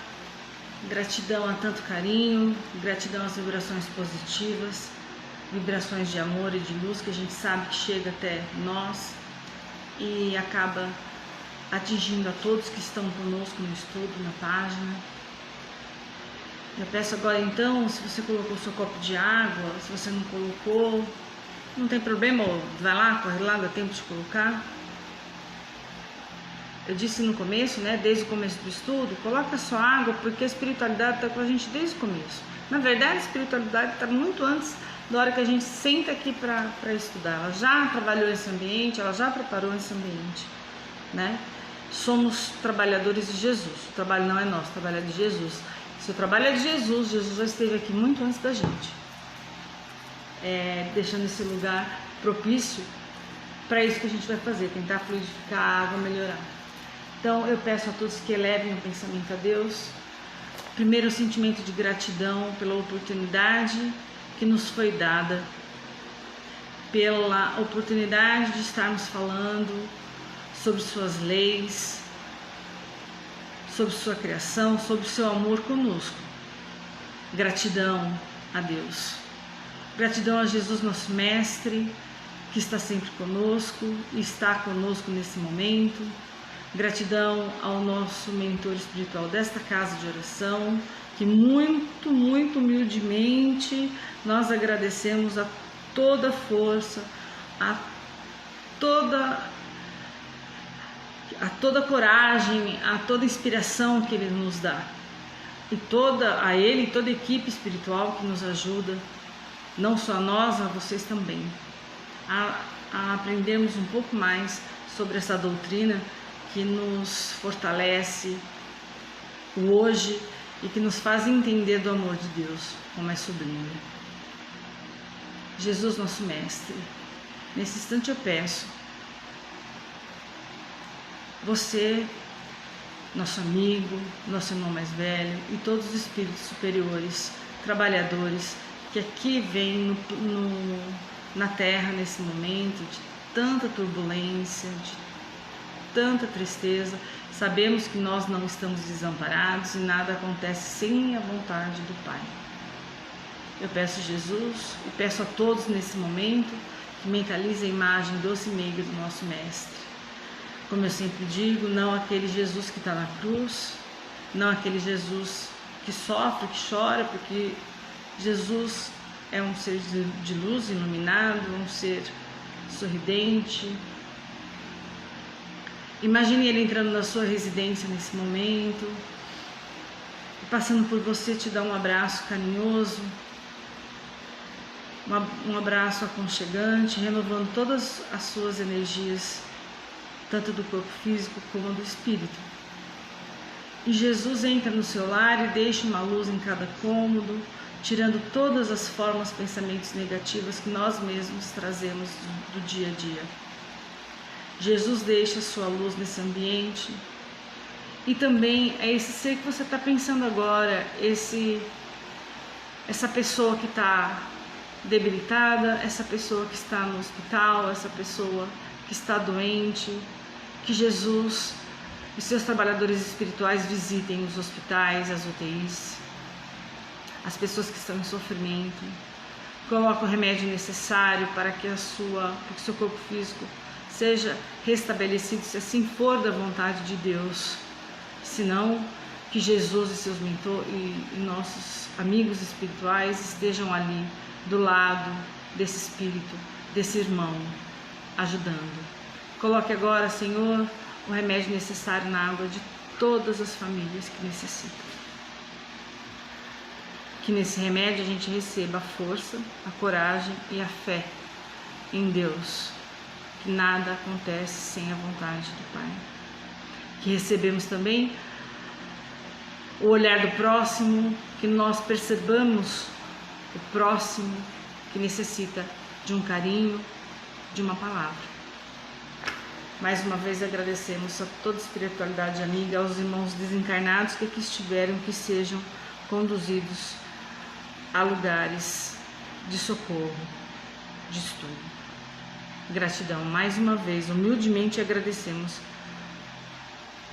gratidão a tanto carinho, gratidão às vibrações positivas, vibrações de amor e de luz que a gente sabe que chega até nós e acaba atingindo a todos que estão conosco no estudo, na página. Eu peço agora então, se você colocou seu copo de água, se você não colocou, não tem problema, vai lá, corre lá, dá tempo de colocar. Eu disse no começo, né, desde o começo do estudo, coloca sua água, porque a espiritualidade está com a gente desde o começo. Na verdade, a espiritualidade está muito antes da hora que a gente senta aqui para estudar. Ela já trabalhou esse ambiente, ela já preparou esse ambiente, né? Somos trabalhadores de Jesus. O trabalho não é nosso, o trabalho é de Jesus. Se o trabalho é de Jesus, Jesus já esteve aqui muito antes da gente, deixando esse lugar propício para isso que a gente vai fazer, tentar fluidificar a água, melhorar. Então eu peço a todos que elevem o pensamento a Deus. Primeiro, o sentimento de gratidão pela oportunidade que nos foi dada, pela oportunidade de estarmos falando sobre suas leis, sobre sua criação, sobre seu amor conosco. Gratidão a Deus. Gratidão a Jesus, nosso Mestre, que está sempre conosco e está conosco nesse momento. Gratidão ao nosso mentor espiritual desta casa de oração, que muito, muito humildemente nós agradecemos a toda força, a toda coragem, a toda inspiração que Ele nos dá. E a Ele e toda a equipe espiritual que nos ajuda, não só nós, a vocês também, a aprendermos um pouco mais sobre essa doutrina que nos fortalece o hoje e que nos faz entender do amor de Deus, como é sublime. Jesus, nosso Mestre, nesse instante eu peço, você, nosso amigo, nosso irmão mais velho e todos os espíritos superiores, trabalhadores, que aqui vêm na Terra nesse momento de tanta turbulência, de tanta tristeza, sabemos que nós não estamos desamparados e nada acontece sem a vontade do Pai. Eu peço a Jesus e peço a todos nesse momento que mentalizem a imagem doce e meiga do nosso Mestre. Como eu sempre digo, não aquele Jesus que está na cruz, não aquele Jesus que sofre, que chora, porque Jesus é um ser de luz iluminado, um ser sorridente. Imagine ele entrando na sua residência nesse momento, passando por você, te dá um abraço carinhoso, um abraço aconchegante, renovando todas as suas energias, tanto do corpo físico como do espírito. E Jesus entra no seu lar e deixa uma luz em cada cômodo, tirando todas as formas, pensamentos negativos que nós mesmos trazemos do dia a dia. Jesus deixa a sua luz nesse ambiente. E também é esse ser que você está pensando agora, essa pessoa que está debilitada, essa pessoa que está no hospital, essa pessoa que está doente, que Jesus e seus trabalhadores espirituais visitem os hospitais, as UTIs, as pessoas que estão em sofrimento, coloque o remédio necessário para que seu corpo físico seja restabelecido, se assim for da vontade de Deus, senão que Jesus e seus mentores e nossos amigos espirituais estejam ali do lado desse espírito, desse irmão, ajudando. Coloque agora, Senhor, o remédio necessário na água de todas as famílias que necessitam. Que nesse remédio a gente receba a força, a coragem e a fé em Deus, que nada acontece sem a vontade do Pai. Que recebemos também o olhar do próximo, que nós percebamos o próximo que necessita de um carinho, de uma palavra. Mais uma vez agradecemos a toda a espiritualidade amiga, aos irmãos desencarnados que aqui estiveram, que sejam conduzidos a lugares de socorro, de estudo. Gratidão. Mais uma vez, humildemente agradecemos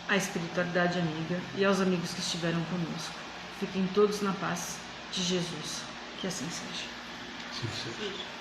à espiritualidade amiga e aos amigos que estiveram conosco. Fiquem todos na paz de Jesus. Que assim seja. Sim, sim.